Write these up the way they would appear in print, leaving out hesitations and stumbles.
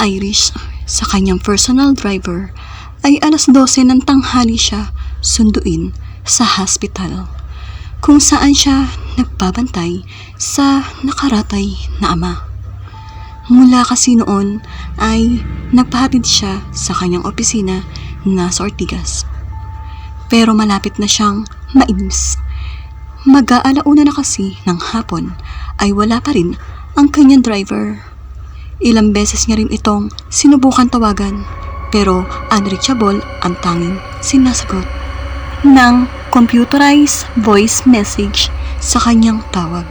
Irish sa kanyang personal driver ay alas 12 ng tanghali siya sunduin sa hospital kung saan siya nagbabantay sa nakaratay na ama. Mula kasi noon ay nagpahatid siya sa kanyang opisina na sa Ortigas. Pero malapit na siyang mainis. Mag-aalauna na kasi ng hapon ay wala pa rin ang kanyang driver. Ilang beses niya rin itong sinubukan tawagan pero unreachable ang tanging sinasagot ng computerized voice message sa kanyang tawag.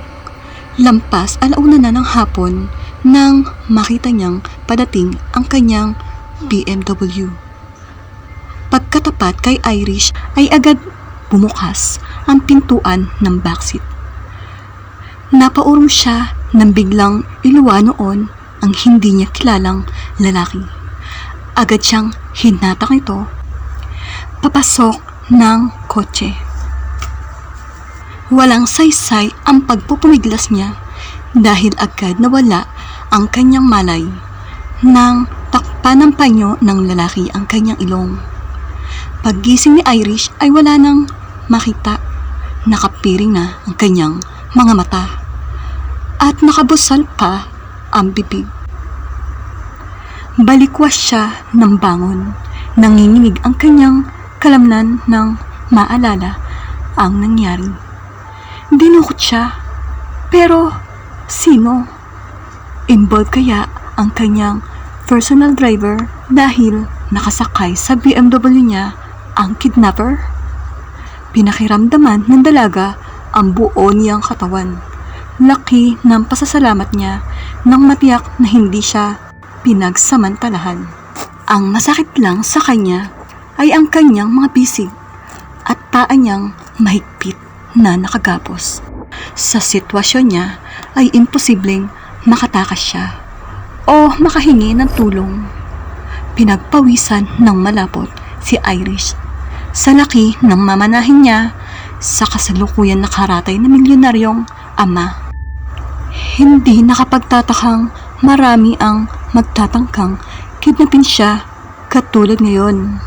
Lampas alauna na ng hapon nang makita niyang padating ang kanyang BMW. Pagkatapat kay Irish ay agad bumukas ang pintuan ng backseat. Napaurong siya nang biglang iluwa noon ang hindi niya kilalang lalaki. Agad siyang hinatak ito papasok ng kotse. Walang saysay ang pagpupumiglas niya dahil agad nawala ang kanyang malay nang takpan ng panyo ng lalaki ang kanyang ilong. Paggising ni Irish ay wala nang makita. Nakapiring na ang kanyang mga mata at nakabusal pa ang bibig. Balikwas siya ng bangon. Nanginginig ang kanyang kalamnan nang maalala ang nangyari. Dinukot siya. Pero sino? Involved kaya ang kanyang personal driver dahil nakasakay sa BMW niya ang kidnapper? Pinakiramdaman ng dalaga ang buo niyang katawan. Laki ng pasasalamat niya nang matiyak na hindi siya pinagsamantalahan. Ang masakit lang sa kanya ay ang kanyang mga bisig at paa niyang mahigpit na nakagapos. Sa sitwasyon niya ay imposibleng makatakas siya o makahingi ng tulong. Pinagpawisan ng malapot si Irish sa laki ng mamanahin niya sa kasalukuyan nakaratay na milyonaryong ama. Hindi nakapagtatakang marami ang magtatangkang kidnapin siya katulad ngayon.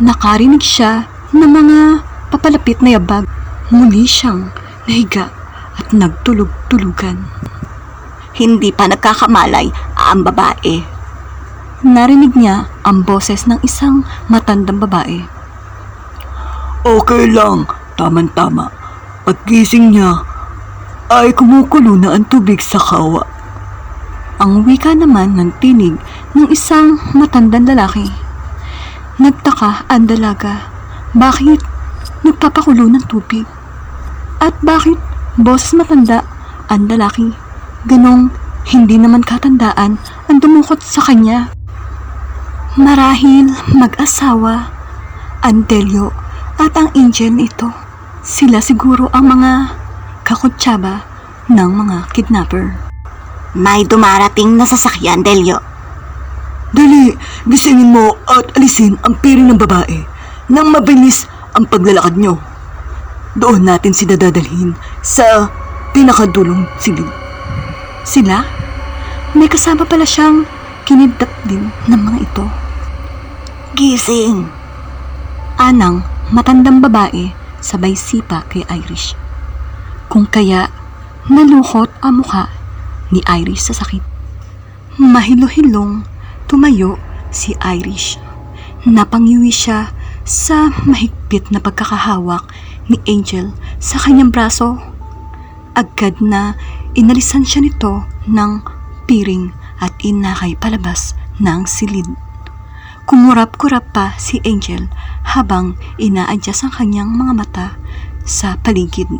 Nakarinig siya ng mga papalapit na yabag. Muli siyang nahiga at nagtulog-tulugan. Hindi pa nagkakamalay ang babae. Narinig niya ang boses ng isang matandang babae. Okay lang, tama-tama. Paggising niya ay kumukulo na ang tubig sa kawa. Ang wika naman ng tinig ng isang matandang lalaki. Nagtaka ang dalaga. Bakit nagpapakulo ng tubig? At bakit boses matanda ang lalaki? Ganong hindi naman katandaan ang dumukot sa kanya. Marahil mag-asawa ang Delio at ang Angel nito. Sila siguro ang mga kakutsaba ng mga kidnapper. May dumarating na sasakyan, Delio. Dali, gisingin mo at alisin ang piring ng babae nang mabilis ang paglalakad nyo. Doon natin sila dadalhin sa pinakadulong silid. Sila? May kasama pala siyang kinidnap din ng mga ito. Gising! Anang matandang babae sabay sipa kay Irish. Kung kaya naluhot ang mukha ni Irish sa sakit. Mahilo-hilong tumayo si Irish. Napangiwi siya sa mahigpit na pagkakahawak ni Angel sa kanyang braso. Agad na inalisan siya nito ng piring at inakay palabas ng silid. Kumurap-kurap pa si Angel habang ina-adjust ang kanyang mga mata sa paligid.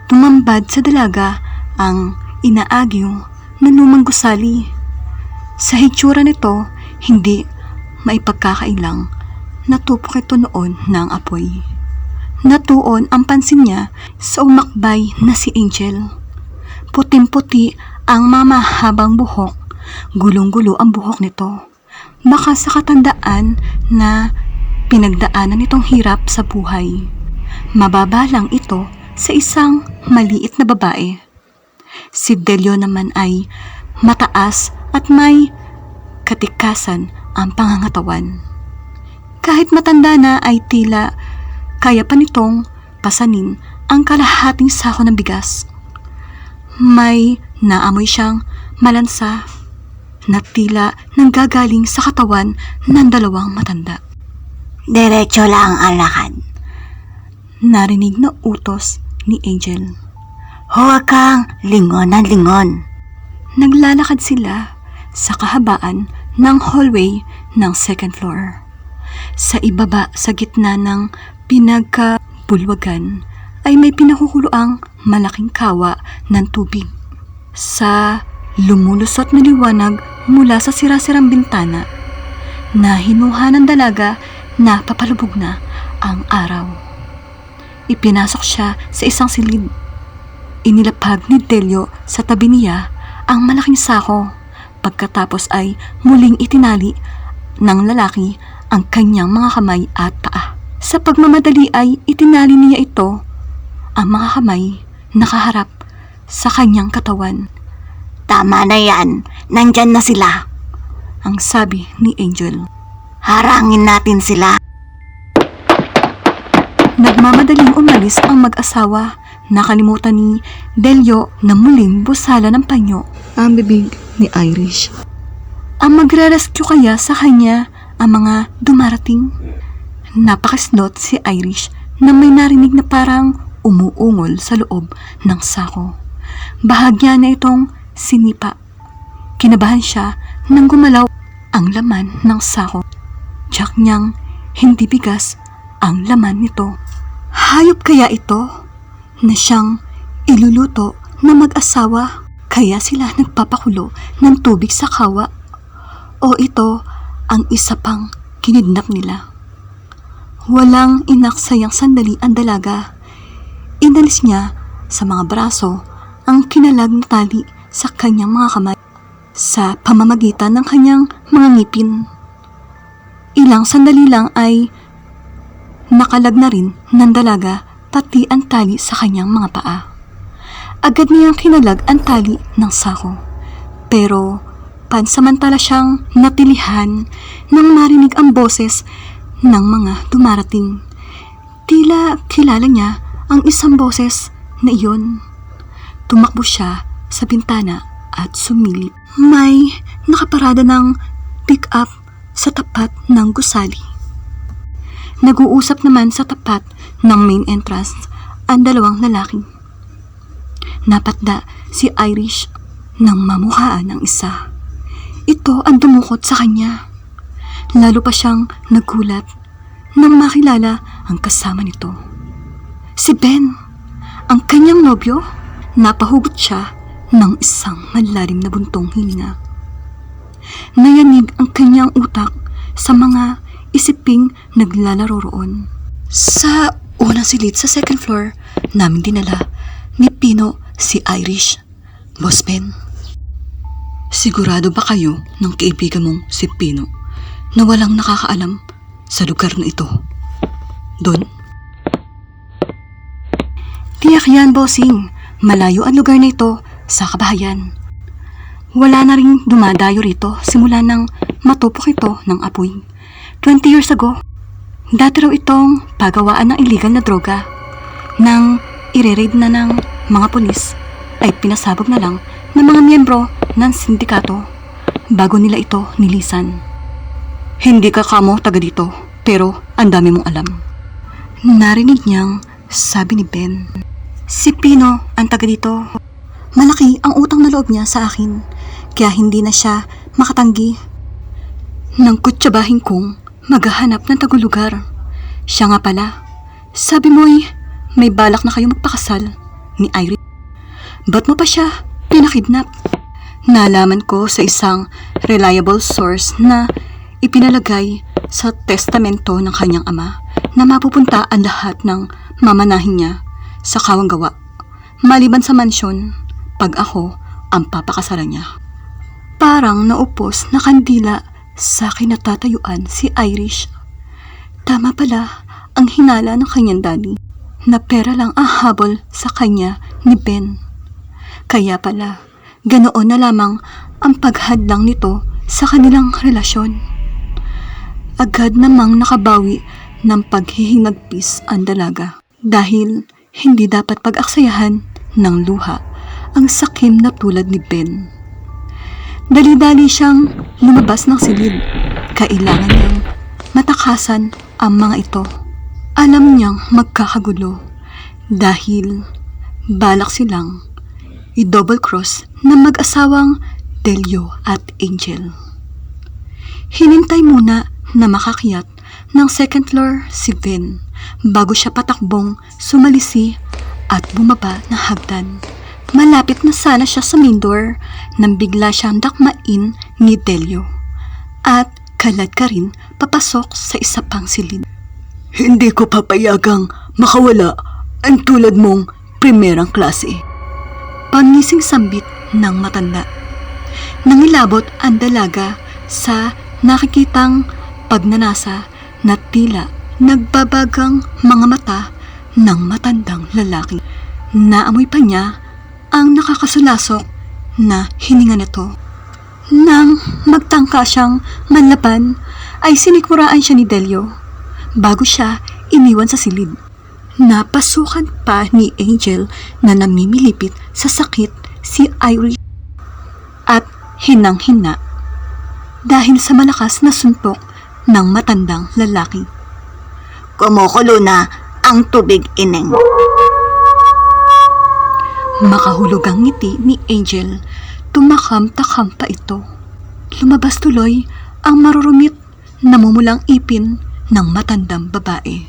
Tumambad sa dalaga ang inaagyo na lumang gusali. Sa hitsura nito, hindi maipagkakailang natupok ito noon ng apoy. Natuon ang pansin niya sa umakbay na si Angel. Puting-puti ang mamahabang buhok, gulong-gulo ang buhok nito. Baka sa katandaan na pinagdaanan nitong hirap sa buhay. Mababa lang ito sa isang maliit na babae. Si Delio naman ay mataas at may katikasan ang pangangatawan. Kahit matanda na ay tila kaya pa nitong pasanin ang kalahating sako ng bigas. May naamoy siyang malansa na tila nanggagaling sa katawan ng dalawang matanda. Diretso lang ang lakad. Narinig na utos ni Angel. Huwag kang lingon ng lingon. Naglalakad sila sa kahabaan ng hallway ng second floor. Sa ibaba sa gitna ng pinagkabulwagan ay may pinakukuloang malaking kawa ng tubig. Sa lumulusot na liwanag mula sa sirasirang bintana na hinuha ng dalaga na papalubog na ang araw. Ipinasok siya sa isang silid. Inilapag ni Delio sa tabi niya ang malaking sako. Pagkatapos ay muling itinali ng lalaki ang kanyang mga kamay at paa. Sa pagmamadali ay itinali niya ito, ang mga kamay nakaharap sa kanyang katawan. Tama na yan. Nandyan na sila. Ang sabi ni Angel. Harangin natin sila. Nagmamadaling umalis ang mag-asawa. Nakalimutan ni Delio na muling busala ng panyo ang bibig ni Irish. Ang magre-rescue kaya sa kanya ang mga dumarating? Napakisnot si Irish na may narinig na parang umuungol sa loob ng sako. Bahagya na itong sinipa. Kinabahan siya nang gumalaw ang laman ng sako. Tiyak niyang hindi bigas ang laman nito. Hayop kaya ito na siyang iluluto na mag-asawa? Kaya sila nagpapakulo ng tubig sa kawa? O ito ang isa pang kinidnap nila? Walang inaksayang sandali ang dalaga. Inalis niya sa mga braso ang kinalag na tali sa kanyang mga kamay sa pamamagitan ng kanyang mga ngipin. Ilang sandali lang ay nakalag na rin ng dalaga pati ang tali sa kanyang mga paa. Agad niyang kinalag ang tali ng sako. Pero pansamantala siyang natilihan nang marinig ang boses ng mga dumarating. Tila kilala niya ang isang boses na iyon. Tumakbo siya sa bintana at sumilip. May nakaparada ng pick-up sa tapat ng gusali. Nag-uusap naman sa tapat ng main entrance ang dalawang lalaki. Napatda si Irish nang mamukhaan ng isa. Ito ang dumukot sa kanya. Lalo pa siyang nagulat nang makilala ang kasama nito. Si Ben, ang kanyang nobyo. Napahugot siya ng isang malalim na buntong hininga. Nayanig ang kanyang utak sa mga isiping naglalaro roon. Sa unang silid sa second floor, namin dinala ni Pino si Irish. Boss Ben, sigurado ba kayo ng kaibigan mong si Pino na walang nakakaalam sa lugar na ito? Doon? Tiyak yan, bossing. Malayo ang lugar na ito sa kabahayan. Wala na ring dumadayo rito simula nang matupok ito ng apoy. 20 years ago, dati raw itong pagawaan ng illegal na droga. Nang i-raid na ng mga pulis, ay pinasabog na lang ng mga miyembro ng sindikato bago nila ito nilisan. Hindi ka kamo taga dito, pero ang dami mong alam. Narinig niyang sabi ni Ben. Si Pino ang taga dito. Malaki ang utang na loob niya sa akin, kaya hindi na siya makatanggi. Nang kutsabahin kong maghahanap ng tagulugar. Siya nga pala, sabi mo'y may balak na kayo magpakasal ni Iris. Ba't mo pa siya pinakidnap? Nalaman ko sa isang reliable source na ipinalagay sa testamento ng kanyang ama na mapupunta ang lahat ng mamanahin niya sa kawanggawa, maliban sa mansyon, pag ako ang papakasalan niya. Parang naupos na kandila sa kinatatayuan si Irish. Tama pala ang hinala ng kanyang daddy na pera lang ang habol sa kanya ni Ben. Kaya pala, ganoon na lamang ang paghadlang nito sa kanilang relasyon. Agad namang nakabawi ng paghihinagpis ang dalaga dahil hindi dapat pag-aksayahan ng luha ang sakim na tulad ni Ben. Dali-dali siyang lumabas ng silid. Kailangan niyang matakasan ang mga ito. Alam niyang magkakagulo dahil balak silang i-double cross ng mag-asawang Delio at Angel. Hinintay muna na makakiyat ng second floor si Ben bago siya patakbong sumalisi at bumaba ng hagdan. Malapit na sana siya sa main door nang bigla siyang dakmain ni Delio at kalad ka rin papasok sa isa pang silid. Hindi ko papayagang makawala ang tulad mong primerang klase. Pangising sambit ng matanda. Nangilabot ang dalaga sa nakikitang pagnanasa na tila nagbabagang mga mata ng matandang lalaki. Naamoy pa niya ang nakakasulasok na hininga nito. Nang magtangka siyang manlaban, ay sinikmuraan siya ni Delio bago siya iniwan sa silid. Napasukan pa ni Angel na namimilipit sa sakit si Irish at hinang-hina dahil sa malakas na suntok ng matandang lalaki. Kumukulo na ang tubig, ineng. Makahulog ang ngiti ni Angel, tumakam-takam pa ito. Lumabas tuloy ang marurumit na mumulang ipin ng matandang babae.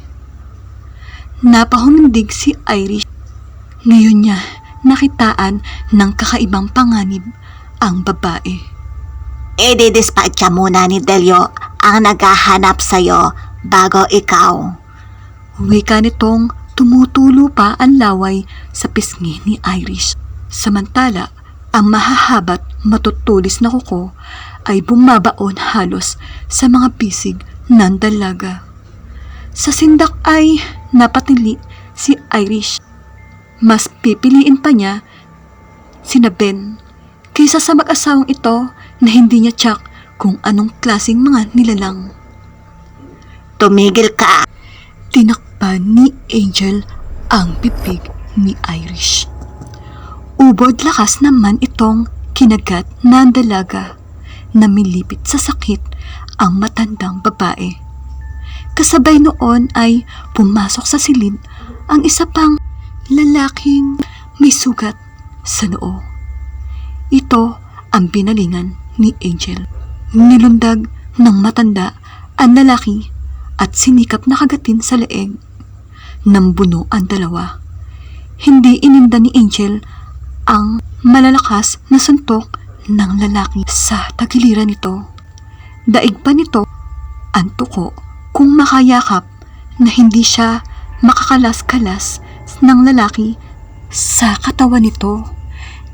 Napahumindig si Irish. Ngayon niya nakitaan ng kakaibang panganib ang babae. Dispatcha muna ni Delio ang naghahanap sa'yo bago ikaw. Wika nitong tumutulo pa ang laway sa pisngi ni Irish. Samantala, ang mahahabat matutulis na kuko ay bumabaon halos sa mga pisig ng dalaga. Sa sindak ay napatili si Irish. Mas pipiliin pa niya sina Ben kaysa sa mag-asawang ito na hindi niya tsak kung anong klaseng mga nilalang. Tumigil ka. Tinakpan ni Angel ang bibig ni Irish. Ubod lakas naman itong kinagat ng dalaga na milipit sa sakit ang matandang babae. Kasabay noon ay pumasok sa silid ang isa pang lalaking may sugat sa noo. Ito ang binalingan ni Angel. Nilundag ng matanda ang lalaki at sinikap na kagatin sa leeg. Nambuno ang dalawa. Hindi ininda ni Angel ang malalakas na suntok ng lalaki sa tagiliran nito. Daig pa nito ang tuko kung makayakap na hindi siya makakalas-kalas ng lalaki sa katawan nito.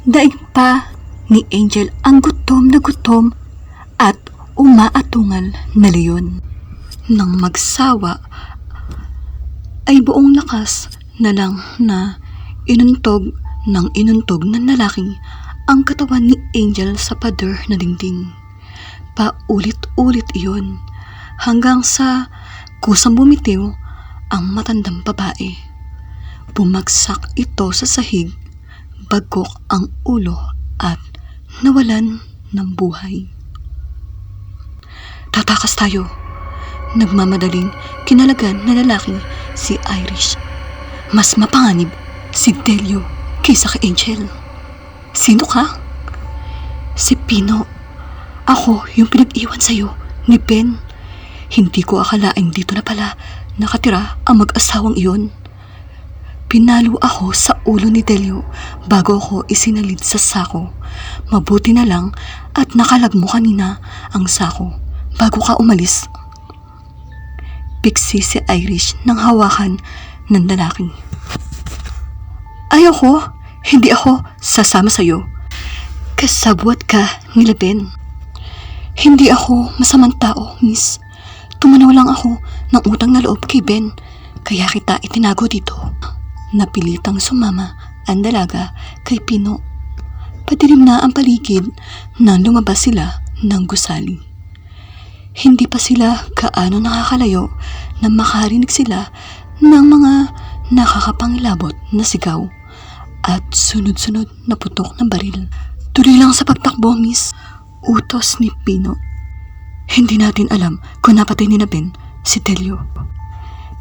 Daig pa ni Angel ang gutom na gutom at umaatungal na leyon. Nang magsawa ay buong lakas na lang na inuntog ng lalaki ang katawan ni Angel sa pader na dingding. Paulit-ulit iyon hanggang sa kusang bumitiw ang matandang babae. Bumagsak ito sa sahig, bagok ang ulo at nawalan ng buhay. Tatakas tayo. Nagmamadaling kinalagan na lalaki si Irish. Mas mapanganib si Delio kaysa kay Angel. Sino ka? Si Pino. Ako yung pinag-iwan sa'yo ni Ben. Hindi ko akalaing dito na pala nakatira ang mag-asawang iyon. Pinalo ako sa ulo ni Delio bago ako isinalid sa sako. Mabuti na lang at nakalagmo kanina ang sako bago ka umalis. Piksi si Irish nang hawakan ng lalaki. Ayoko, hindi ako sasama sa'yo. Kasabwat ka nila Ben. Hindi ako masamang tao, miss. Tumanaw lang ako ng utang na loob kay Ben, kaya kita itinago dito. Napilitang sumama ang dalaga kay Pino. Padilim na ang paligid nang lumabas sila ng gusali. Hindi pa sila gaano nakakalayo na makarinig sila ng mga nakakapangilabot na sigaw at sunod-sunod na putok ng baril. Tuloy lang sa pagtakbo, miss. Utos ni Pino. Hindi natin alam kung napatay ni Ben si Delio.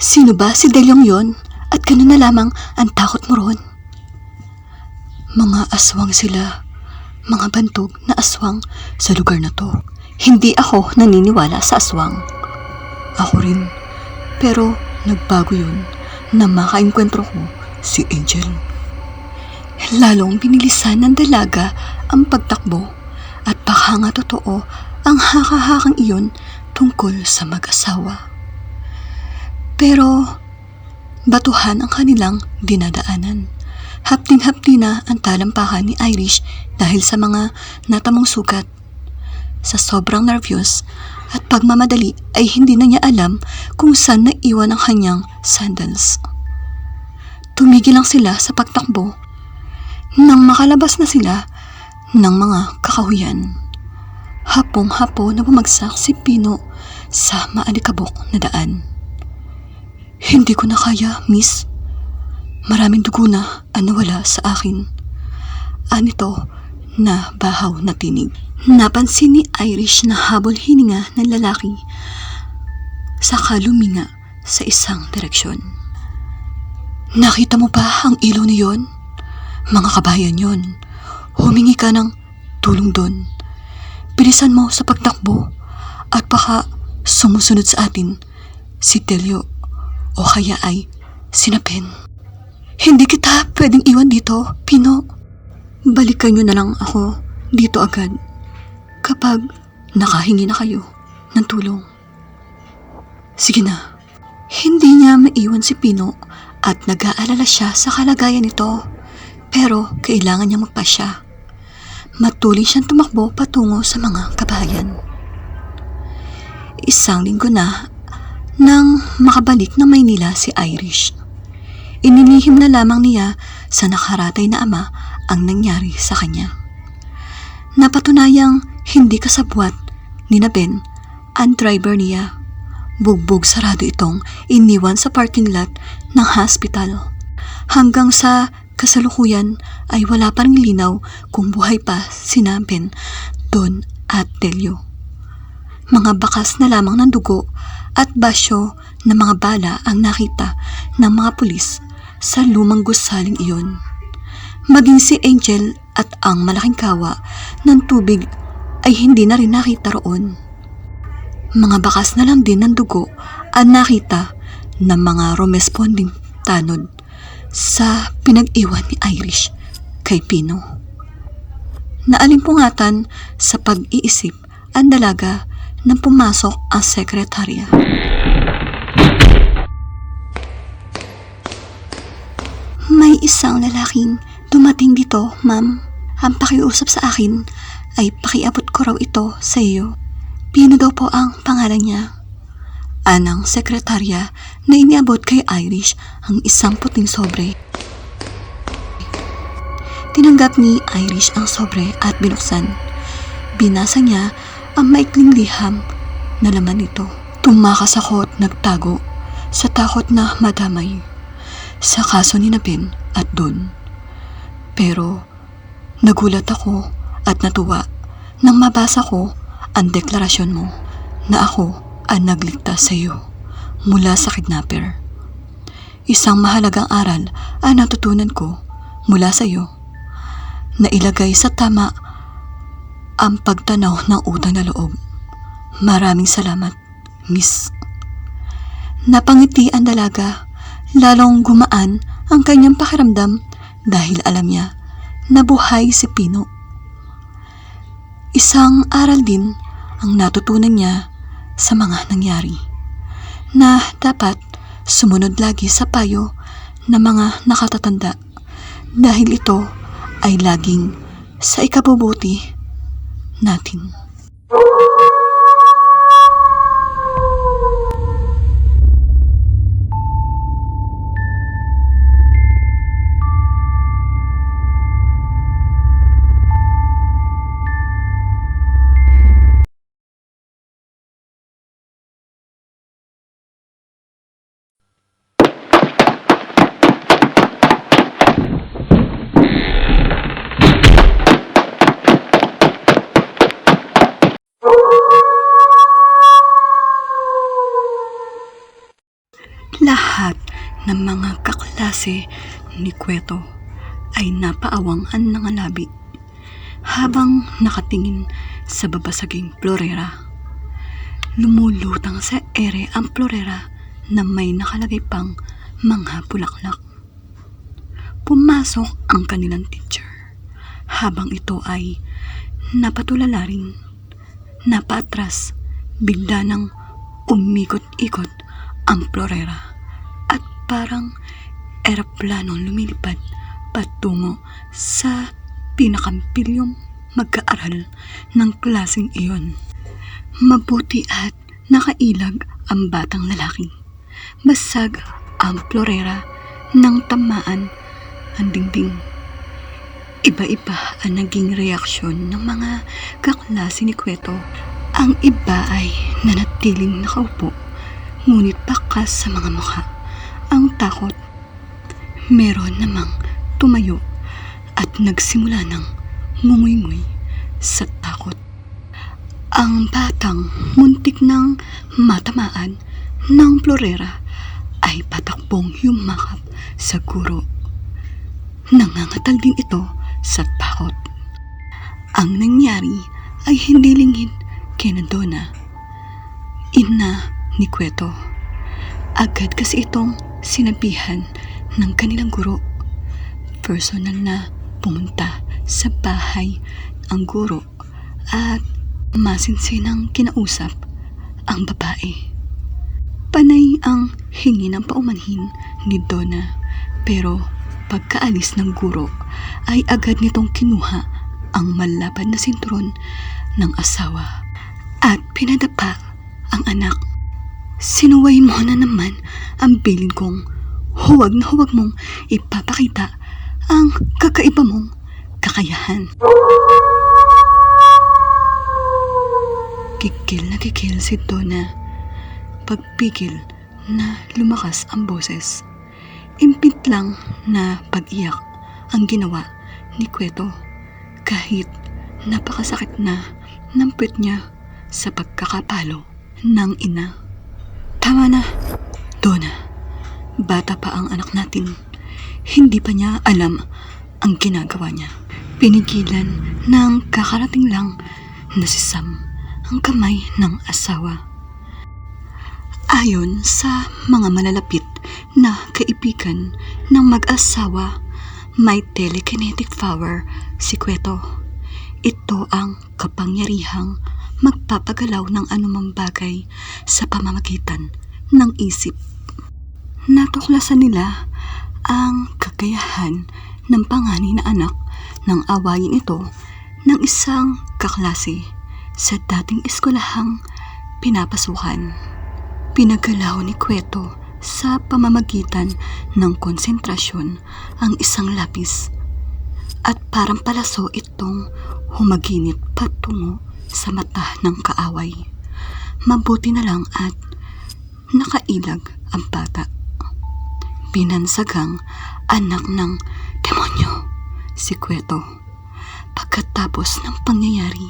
Sino ba si Delyong yon? At ganun na lamang ang takot mo roon? Mga aswang sila. Mga bantog na aswang sa lugar na to. Hindi ako naniniwala sa aswang. Ako rin. Pero nagbago yun na makainkwentro ko si Angel. Lalong binilisan ng dalaga ang pagtakbo at baka nga totoo ang haka-hakang iyon tungkol sa mag-asawa. Pero batuhan ang kanilang dinadaanan. Hapting-hapti na ang talampakan ni Irish dahil sa mga natamong sugat. Sa sobrang nervyos at pagmamadali ay hindi na niya alam kung saan naiwan ang kanyang sandals. Tumigil lang sila sa pagtakbo nang makalabas na sila ng mga kakahuyan. Hapong-hapo na bumagsak si Pino sa maalikabok na daan. Hindi ko na kaya, miss. Maraming dugo na ang nawala sa akin. Anito na bahaw na tinig. Napansin ni Irish na habol hininga ng lalaki saka luminga sa isang direksyon. Nakita mo ba ang ilaw na yon? Mga kabayan yon. Humingi ka ng tulong doon. Bilisan mo sa pagtakbo at baka sumusunod sa atin si Delio o kaya ay sinapin. Hindi kita pwedeng iwan dito, Pino. Balikan nyo na lang ako dito agad kapag nakahingi na kayo ng tulong. Sige na. Hindi niya maiwan si Pino at nag-aalala siya sa kalagayan nito. Pero kailangan niya magpasya. Matuloy siyang tumakbo patungo sa mga kabayan. Isang linggo na nang makabalik na Maynila si Irish. Inilihim na lamang niya sa nakaratay na ama ang nangyari sa kanya. Napatunayang hindi kasabwat ni Ben ang driver niya. Bugbog sarado itong iniwan sa parking lot ng hospital. Hanggang sa kasalukuyan ay wala pa ring linaw kung buhay pa sina Ben, Don at Delio. Mga bakas na lamang ng dugo at basyo na mga bala ang nakita ng mga pulis sa lumang gusaling iyon. Maging si Angel at ang malaking kawa ng tubig ay hindi na rin nakita roon. Mga bakas na lang din ng dugo ang nakita ng mga rumesponding tanod sa pinag-iwan ni Irish kay Pino. Naalimpungatan sa pag-iisip ang dalaga nang pumasok ang sekretarya. May isang lalaking dumating dito, ma'am. Ang pakiusap sa akin ay pakiabot ko raw ito sa iyo. Pino daw po ang pangalan niya. Anang sekretarya na iniabot kay Irish ang isang puting sobre. Tinanggap ni Irish ang sobre at binuksan. Binasa niya ang maikling liham na laman nito. Tumakas ako at nagtago sa takot na madamay sa kaso ni Ben at Don. Pero nagulat ako at natuwa nang mabasa ko ang deklarasyon mo na ako ang nagligtas sa iyo mula sa kidnapper. Isang mahalagang aral ang natutunan ko mula sa iyo na ilagay sa tama ang pagtanaw ng utang na loob. Maraming salamat, miss. Napangiti ang dalaga, lalong gumaan ang kanyang pakiramdam dahil alam niya na buhay si Pino. Isang aral din ang natutunan niya sa mga nangyari, na dapat sumunod lagi sa payo ng mga nakatatanda dahil ito ay laging sa ikabubuti natin. kaklase ni Cueto ay napaawang ang nangalabi habang nakatingin sa babasaging florera. Lumulutang sa ere ang florera na may nakalagay pang mga bulaklak. Pumasok ang kanilang teacher habang ito ay napatulala rin. Napaatras, bigla nang umikot-ikot ang florera at parang eroplanong lumilipad patungo sa pinakampilyong mag-aaral ng klaseng iyon. Mabuti at nakailag ang batang lalaki. Basag ang florera nang tamaan ang dingding. Iba-iba ang naging reaksyon ng mga kaklase ni Cueto. Ang iba ay nanatiling nakaupo, ngunit bakas sa mga mukha ang takot. Meron namang tumayo at nagsimula ng ngumoy-ngoy sa takot. Ang batang muntik nang matamaan ng florera ay patakbong yumakap sa guro. Nangangatal din ito sa takot. Ang nangyari ay hindi lingid kina Donna, ina ni Cueto. Agad kasi itong sinabihan ng kanilang guro. Personal na pumunta sa bahay ang guro at masinsinang kinausap ang babae. Panay ang hingi ng paumanhin ni Donna, pero pagkaalis ng guro ay agad nitong kinuha ang malapad na sinturon ng asawa at pinadapa ang anak. Sinuway mo na naman ang bilin kong huwag na huwag mong ipapakita ang kakaiba mong kakayahan. Kikil na kikil si Donna. Pagpigil na lumakas ang boses. Impit lang na pag-iyak ang ginawa ni Cueto kahit napakasakit na ng puwet niya sa pagkakapalo ng ina. Tama na, Donna. Bata pa ang anak natin. Hindi pa niya alam ang ginagawa niya. Pinigilan ng kakarating lang na si Sam ang kamay ng asawa. Ayon sa mga malalapit na kaibigan ng mag-asawa, may telekinetic power si Cueto. Ito ang kapangyarihang magpapagalaw ng anumang bagay sa pamamagitan ng isip. Natuklasan nila ang kakayahan ng panganay na anak ng awayin ito ng isang kaklase sa dating eskwelahang pinapasukan. Pinagalaw ni Cueto sa pamamagitan ng konsentrasyon ang isang lapis at parang palaso itong humaginit patungo sa mata ng kaaway. Mabuti na lang at nakailag ang bata. Binansagang anak ng demonyo si Cueto. Pagkatapos ng pangyayari,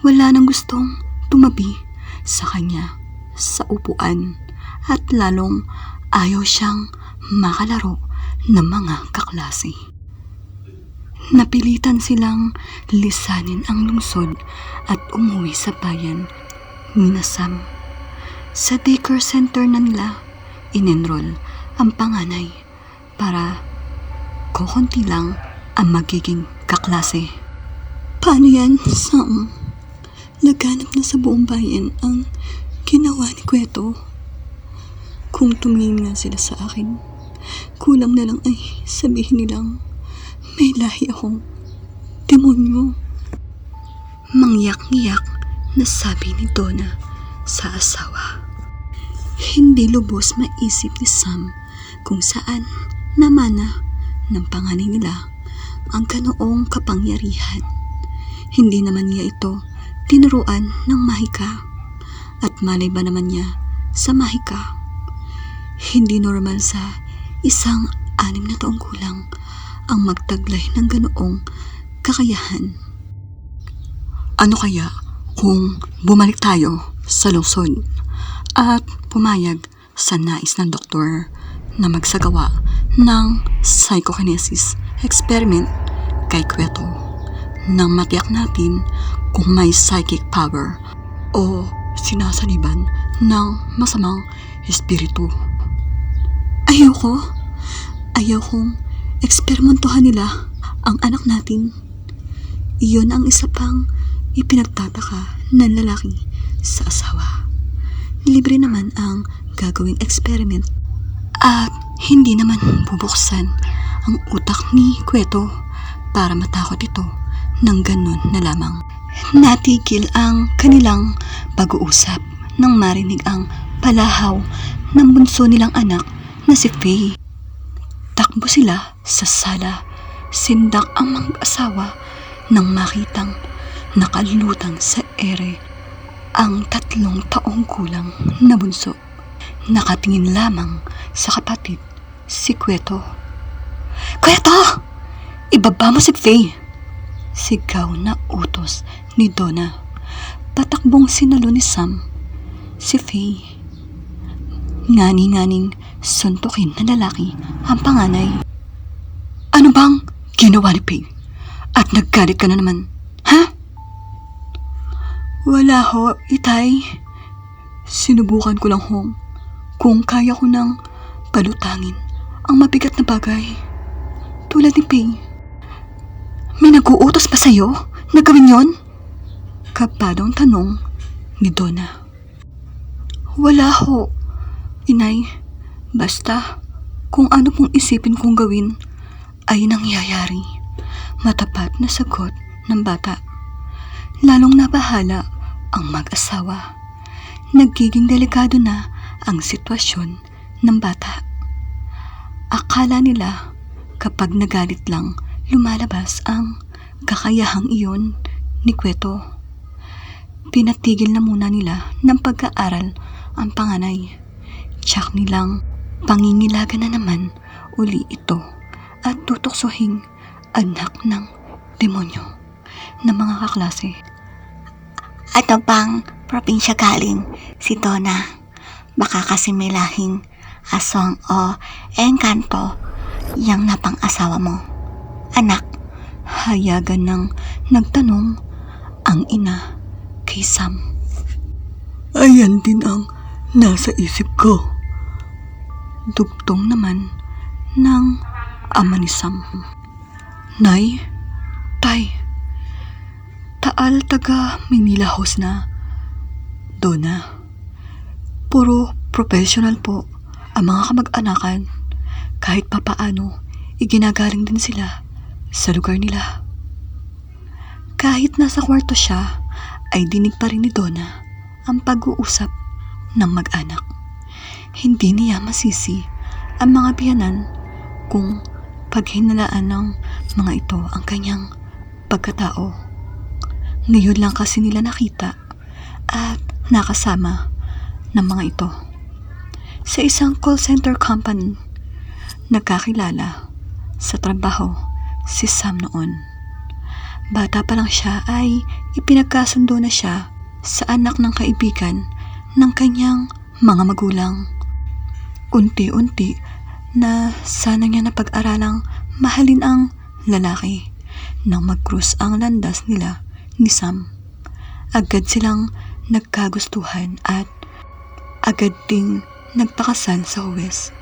wala nang gustong tumabi sa kanya sa upuan at lalong ayaw siyang makalaro ng mga kaklase. Napilitan silang lisanin ang lungsod at umuwi sa bayan ni Sam. Sa daycare center na nila in-enroll ang panganay para kukunti lang ang magiging kaklase. Paano yan, Sam? Laganap na sa buong bayan ang ginawa ni Cueto. Kung tumingin nga sila sa akin, kulang na lang ay sabihin nilang may lahi akong demonyo. Mangyak-ngyak na sabi ni Donna sa asawa. Hindi lubos maisip ni Sam kung saan namana ng panganay nila ang ganoong kapangyarihan. Hindi naman niya ito tinuruan ng mahika. At malay ba naman niya sa mahika? Hindi normal sa isang 6 na taong gulang ang magtaglay ng ganoong kakayahan. Ano kaya kung bumalik tayo sa lungsod at pumayag sa nais ng doktor na magsagawa ng psychokinesis experiment kay Kweto nang matiyak natin kung may psychic power o sinasaniban ng masamang espiritu. Ayokong eksperimentuhan nila ang anak natin. Iyon ang isa pang ipinagtataka ng lalaki sa asawa. Libre naman ang gagawing experiment at hindi naman bubuksan ang utak ni Kweto para matakot ito ng ganun na lamang. Natigil ang kanilang pag-uusap nang marinig ang palahaw ng bunso nilang anak na si Faye. Takbo sila sa sala, sindak ang mag-asawa nang makitang nakalutang sa ere ang 3 taong gulang na bunso. Nakatingin lamang sa kapatid, si Kweto. "Kweto! Ibaba mo si Faye!" Sigaw na utos ni Donna. Patakbong sinalo ni Sam si Faye. Ngani-nganing suntukin na lalaki ang panganay. "Ano bang ginawa ni Faye? At naggalit ka na naman, ha?" "Wala ho, itay. Sinubukan ko lang ho kung kaya ko nang palutangin ang mabigat na bagay. Tulad ni Faye." "May nag-uutos ba sa'yo na gawin yon?" Kapadong tanong ni Donna. "Wala ho, inay. Basta kung ano pong isipin kong gawin ay nangyayari." Matapat na sagot ng bata. Lalong nabahala ang mag-asawa. Nagiging delikado na ang sitwasyon ng bata. Akala nila kapag nagalit lang lumalabas ang kakayahang iyon ni Kweto. Pinatigil na muna nila ng pag-aaral ang panganay. Tsak nilang pangingilagan na naman uli ito at tutuksohing anak ng demonyo na mga kaklase. Ano bang probinsya galing si Donna? Baka kasi may lahing aswang o engkanto yang napang-asawa mo, anak. Hayagan ng nagtanong ang ina kay Sam. Ayan din ang nasa isip ko. Dugtong naman ng ama ni Sam. "Nay, tay, taal taga Manila House na, Donna. Puro professional po ang mga kamag-anakan. Kahit papaano, iginagaling din sila sa lugar nila." Kahit nasa kwarto siya, ay dinig pa rin ni Donna ang pag-uusap ng mag-anak. Hindi niya masisi ang mga biyanan kung paghinalaan ng mga ito ang kanyang pagkatao. Ngayon lang kasi nila nakita at nakasama ng mga ito. Sa isang call center company, nagkakilala sa trabaho si Sam noon. Bata pa lang siya ay ipinagkasundo na siya sa anak ng kaibigan ng kanyang mga magulang. Unti-unti na sana niya napag-aralang mahalin ang lalaki. Nang mag-cross ang landas nila ni Sam, agad silang nagkagustuhan at agad ding nagpakasal sa huwes.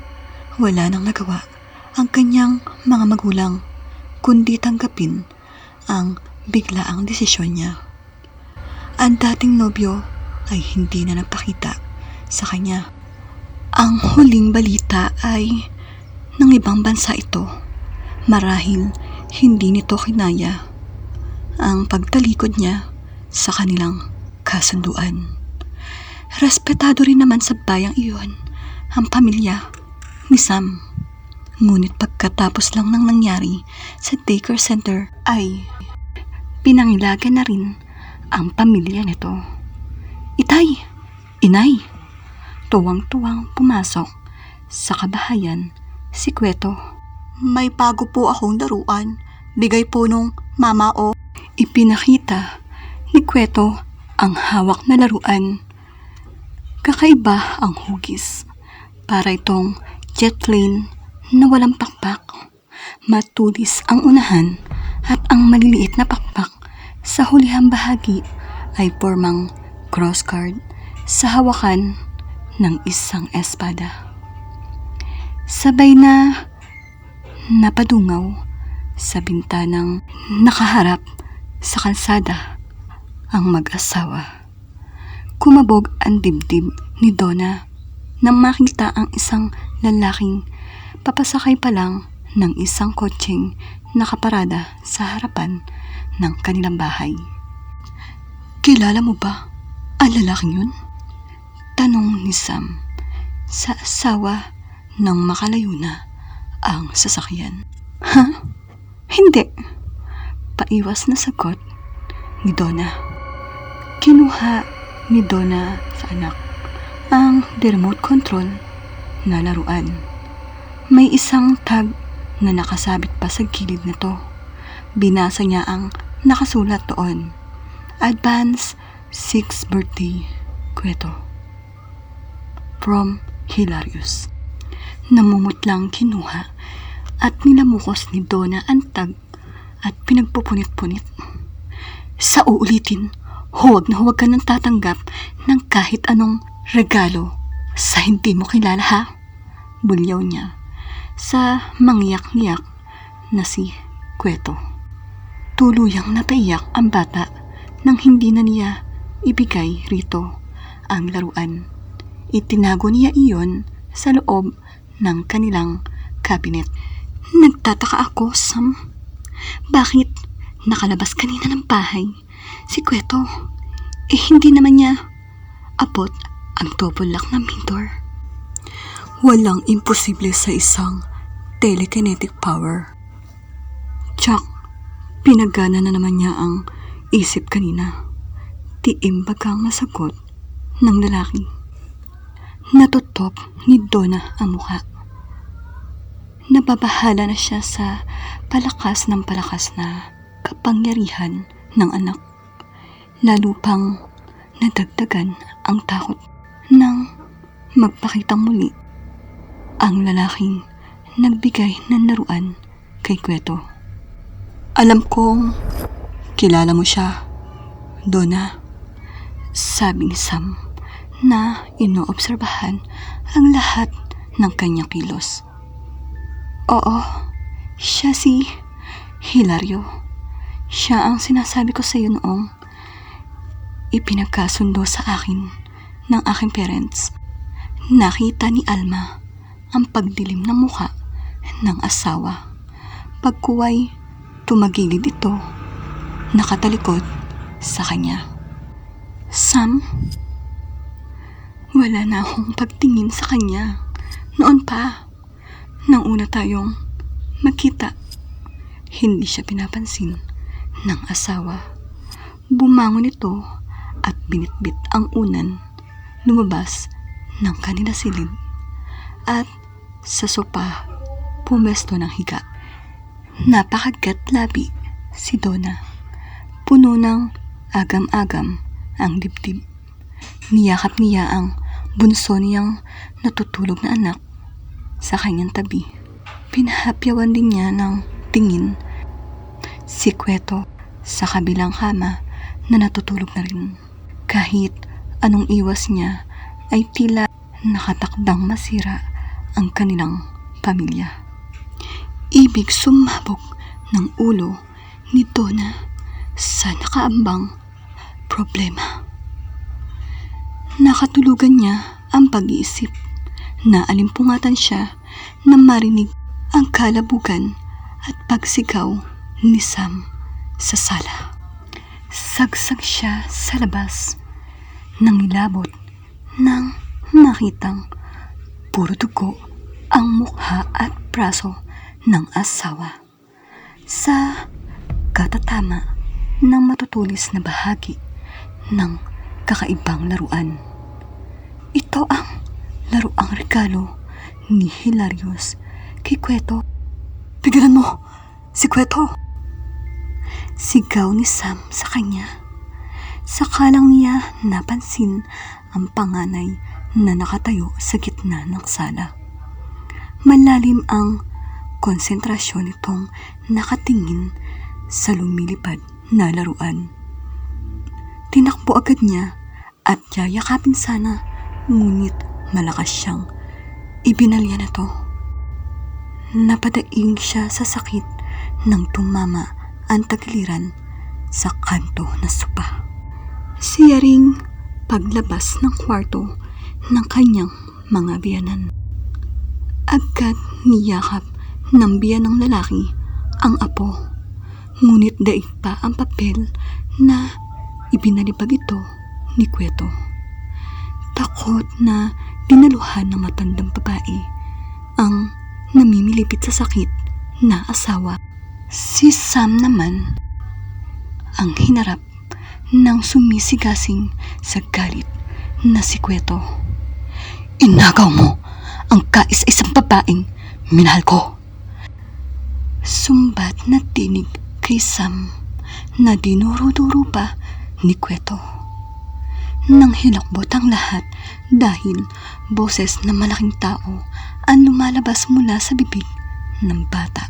Wala nang nagawa ang kanyang mga magulang kundi tanggapin ang biglaang desisyon niya. Ang dating nobyo ay hindi na nagpakita sa kanya. Ang huling balita ay ng ibang bansa ito. Marahil hindi nito kinaya ang pagtalikod niya sa kanilang kasunduan. Respetado rin naman sa bayang iyon ang pamilya ni Sam. Ngunit pagkatapos lang ng nangyari sa daycare center ay pinangilagan na rin ang pamilya nito. "Itay! Inay!" Tuwang-tuwang pumasok sa kabahayan si Kweto. "May bago po akong laruan. Bigay po nung mama o." Ipinakita ni Kweto ang hawak na laruan. Kakaiba ang hugis. Para itong jet plane na walang pakpak. Matulis ang unahan at ang maliliit na pakpak sa hulihang bahagi ay formang crossguard sa hawakan ng isang espada. Sabay na napadungaw sa bintanang nakaharap sa kalsada ang mag-asawa. Kumabog ang dibdib ni Donna nang makita ang isang lalaking papasakay pa lang ng isang kotseng nakaparada sa harapan ng kanilang bahay. "Kilala mo ba ang lalaking yun?" tanong ni Sam sa asawa nang makalayo na ang sasakyan. "Ha? Hindi," paiwas na sagot ni Donna. Kinuha ni Donna sa anak ang remote control na laruan. May isang tag na nakasabit pa sa gilid nito. Binasa niya ang nakasulat doon, "Advance 6th birthday, Kweto. From Hilarious." Namumutlang kinuha at nilamukos ni Donna ang tag at pinagpupunit-punit. "Sa uulitin, huwag na huwag ka nang tatanggap ng kahit anong regalo sa hindi mo kilala, ha?" Bulyaw niya sa mangyak-ngyak na si Kweto. Tuluyang napaiyak ang bata nang hindi na niya ibigay rito ang laruan. Itinago niya iyon sa loob ng kanilang cabinet. "Nagtataka ako, Sam. Bakit nakalabas kanina ng bahay si Kweto? Hindi naman niya abot ang double lock ng main door." Walang imposible sa isang telekinetic power. Tsak, pinagana na naman niya ang isip kanina. Tiimbagang nasagot ng lalaki. Natutop ni Donna ang mukha. Nababahala na siya sa palakas ng palakas na kapangyarihan ng anak. Lalo pang nadagdagan ang takot nang magpakitang muli ang lalaking nagbigay ng laruan kay Kweto. Alam kong kilala mo siya, Donna, sabi ni Sam na inoobserbahan ang lahat ng kanyang kilos. "Oo, siya si Hilario. Siya ang sinasabi ko sa iyo noong ipinagkasundo sa akin ng aking parents. Nakita ni Alma ang pagdilim ng muka ng asawa. Pagkuway, tumagilid ito, nakatalikod sa kanya." "Sam, wala na akong pagtingin sa kanya. Noon pa, nang una tayong magkita." Hindi siya pinapansin ng asawa. Bumangon ito at binitbit ang unan, lumabas ng kanila silid at sa sopa pumesto ng higa. Napakagat-labi si Donna. Puno ng agam-agam ang dibdib. Niyakap niya ang bunso niyang natutulog na anak sa kanyang tabi. Pinahapyawan din niya ng tingin si Kweto sa kabilang kama na natutulog na rin. Kahit anong iwas niya ay tila nakatakdang masira ang kanilang pamilya. Ibig sumabog ng ulo ni Donna sa nakaambang problema. Nakatulugan niya ang pag-iisip na alimpungatan siya na marinig ang kalabugan at pagsigaw ni Sam sa sala. Sagsag siya sa labas nang nilabot nang makitang puro dugo ang mukha at braso ng asawa sa katatama ng matutulis na bahagi ng kakaibang laruan. Ito ang laruang regalo ni Hilarious kay Kweto. "Pigilan mo! Si Kweto!" Sigaw ni Sam sa kanya. Sakalang niya napansin ang panganay na nakatayo sa gitna ng sala. Malalim ang konsentrasyon nitong nakatingin sa lumilipad na laruan. Tinakbo agad niya at yayakapin sana, ngunit malakas siyang ibinalya na to. Napadaing siya sa sakit nang tumama ang tagiliran sa kanto na sopa. Siya ring paglabas ng kwarto ng kanyang mga biyanan. Agad niyakap ng biyanang lalaki ang apo, ngunit daig pa ang papel na ibinalibag ito ni Kweto. Takot na dinaluhan ng matandang babae ang namimilipit sa sakit na asawa. Si Sam naman ang hinarap ng sumisigasing sa galit na si Kweto. Inagaw mo ang kaisa-isang babaeng minahal ko. Sumbat na tinig kay Sam na dinuro-duro pa ni Kweto. Nang hilakbot ang lahat dahil boses na malaking tao ang lumalabas mula sa bibig ng bata.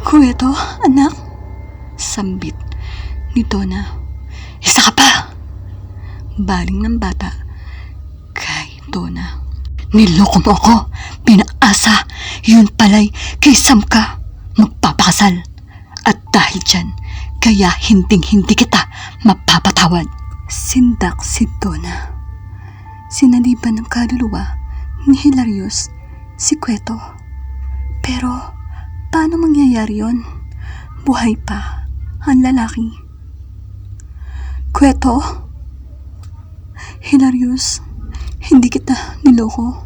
Kweto, anak, sambit ni Donna. Isa ka pa! Baling ng bata kay Donna. Niloko mo ako, pinaasa, yun pala'y kay Sam ka magpapakasal. At dahil dyan, kaya hinding-hindi kita mapapatawad. Sindak si Donna. Sinaliban ng kaluluwa ni Hilarious si Kweto. Pero, paano mangyayari yon? Buhay pa ang lalaki. Kweto? Hilarious, hindi kita niloko.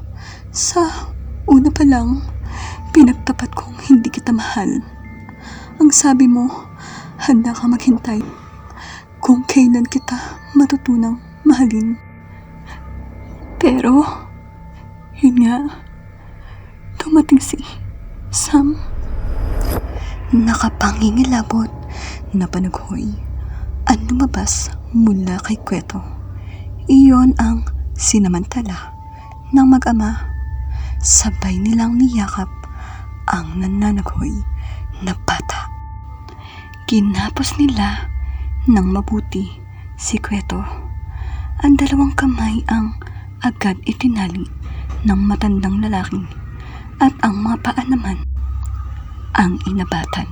Sa una pa lang, pinagtapat kong hindi kita mahal. Ang sabi mo, handa ka maghintay kung kailan kita matutunang mahalin. Pero, yun nga, dumating si Sam. Nakapangingilabot na panaghoy ang lumabas mula kay Kweto. Iyon ang sinamantala ng mag-ama. Sabay nilang niyakap ang nananaghoy na bata. Kinapos nila ng mabuti si Kweto. Ang dalawang kamay ang agad itinali ng matandang lalaki at ang mga paa naman ang inabatan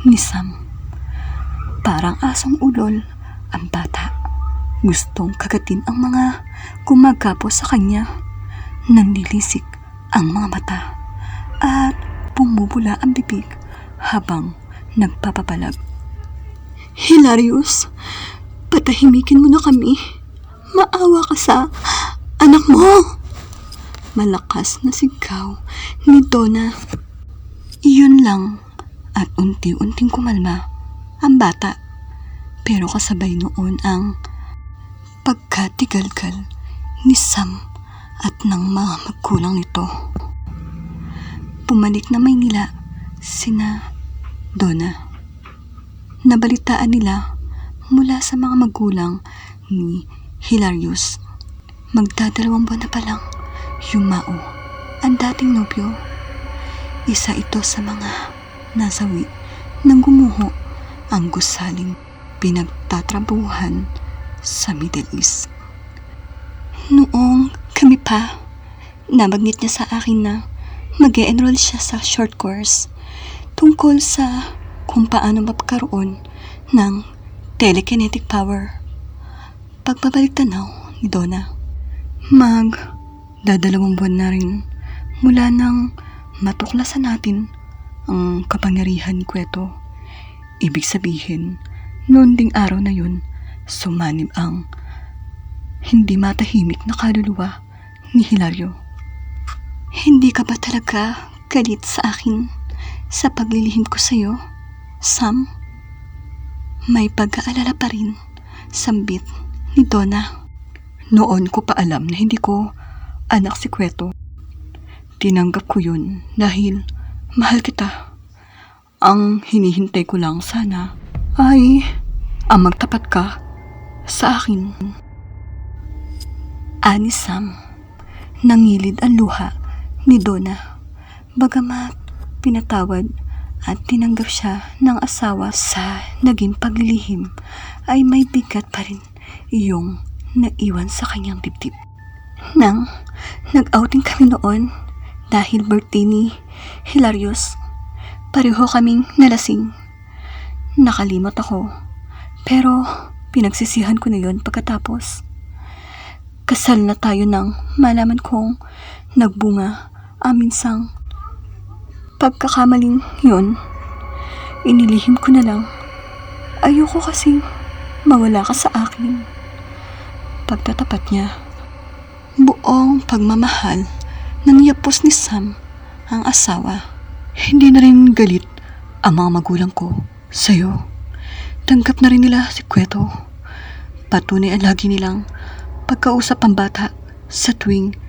ni Sam. Parang asong ulol ang bata. Gustong kagatin ang mga gumagapos sa kanya. Nanlilisik ang mga mata at bumubula ang bibig habang nagpapapalag. Hilarious, patahimikin mo na kami. Maawa ka sa anak mo. Malakas na sigaw ni Donna. Iyon lang at unti-unting kumalma ang bata. Pero kasabay noon ang pagkatigalgal ni Sam at ng mga magulang nito. Pumalik na Maynila sina Donna. Nabalitaan nila mula sa mga magulang ni Hilarious. Magdadalawang buwan na palang yumao ang dating nobyo. Isa ito sa mga nasawi nang gumuho ang gusaling pinagtatrabuhan sa Middle East. Noong kami pa, nabanggit niya sa akin na mag-e-enroll siya sa short course tungkol sa kung paano mapagkaroon ng telekinetic power. Pagbabalik tanaw ni Donna, dadalawang buwan na rin mula nang matuklasan natin ang kapangyarihan ni Kweto. Ibig sabihin, noon ding araw na yun, sumanib ang hindi matahimik na kaluluwa ni Hilario. Hindi ka ba talaga galit sa akin sa paglilihim ko sa'yo, Sam? May pag-aalala pa rin, sambit ni Donna. Noon ko pa alam na hindi ko anak si Kweto. Tinanggap ko yun dahil mahal kita. Ang hinihintay ko lang sana ay ang magtapat ka sa akin. Ani Sam, nangilid ang luha ni Donna. Bagamat pinatawad at tinanggap siya ng asawa sa naging paglilihim, ay may bigat pa rin iyong naiwan sa kanyang dibdib. Nang nag-outing kami noon dahil birthday ni Hilarious, pareho kaming nalasing. Nakalimot ako, pero pinagsisihan ko na yon pagkatapos. Kasal na tayo nang malaman kong nagbunga amin sang pagkakamaling yun. Inilihim ko na lang. Ayoko kasing mawala ka sa akin. Pagtatapat niya, buong pagmamahal ng yapos ni Sam, ang asawa. Hindi na rin galit ang mga magulang ko sa'yo. Tanggap na rin nila si Kweto. Patunay ang lagi nilang pagkausap ang bata sa tuwing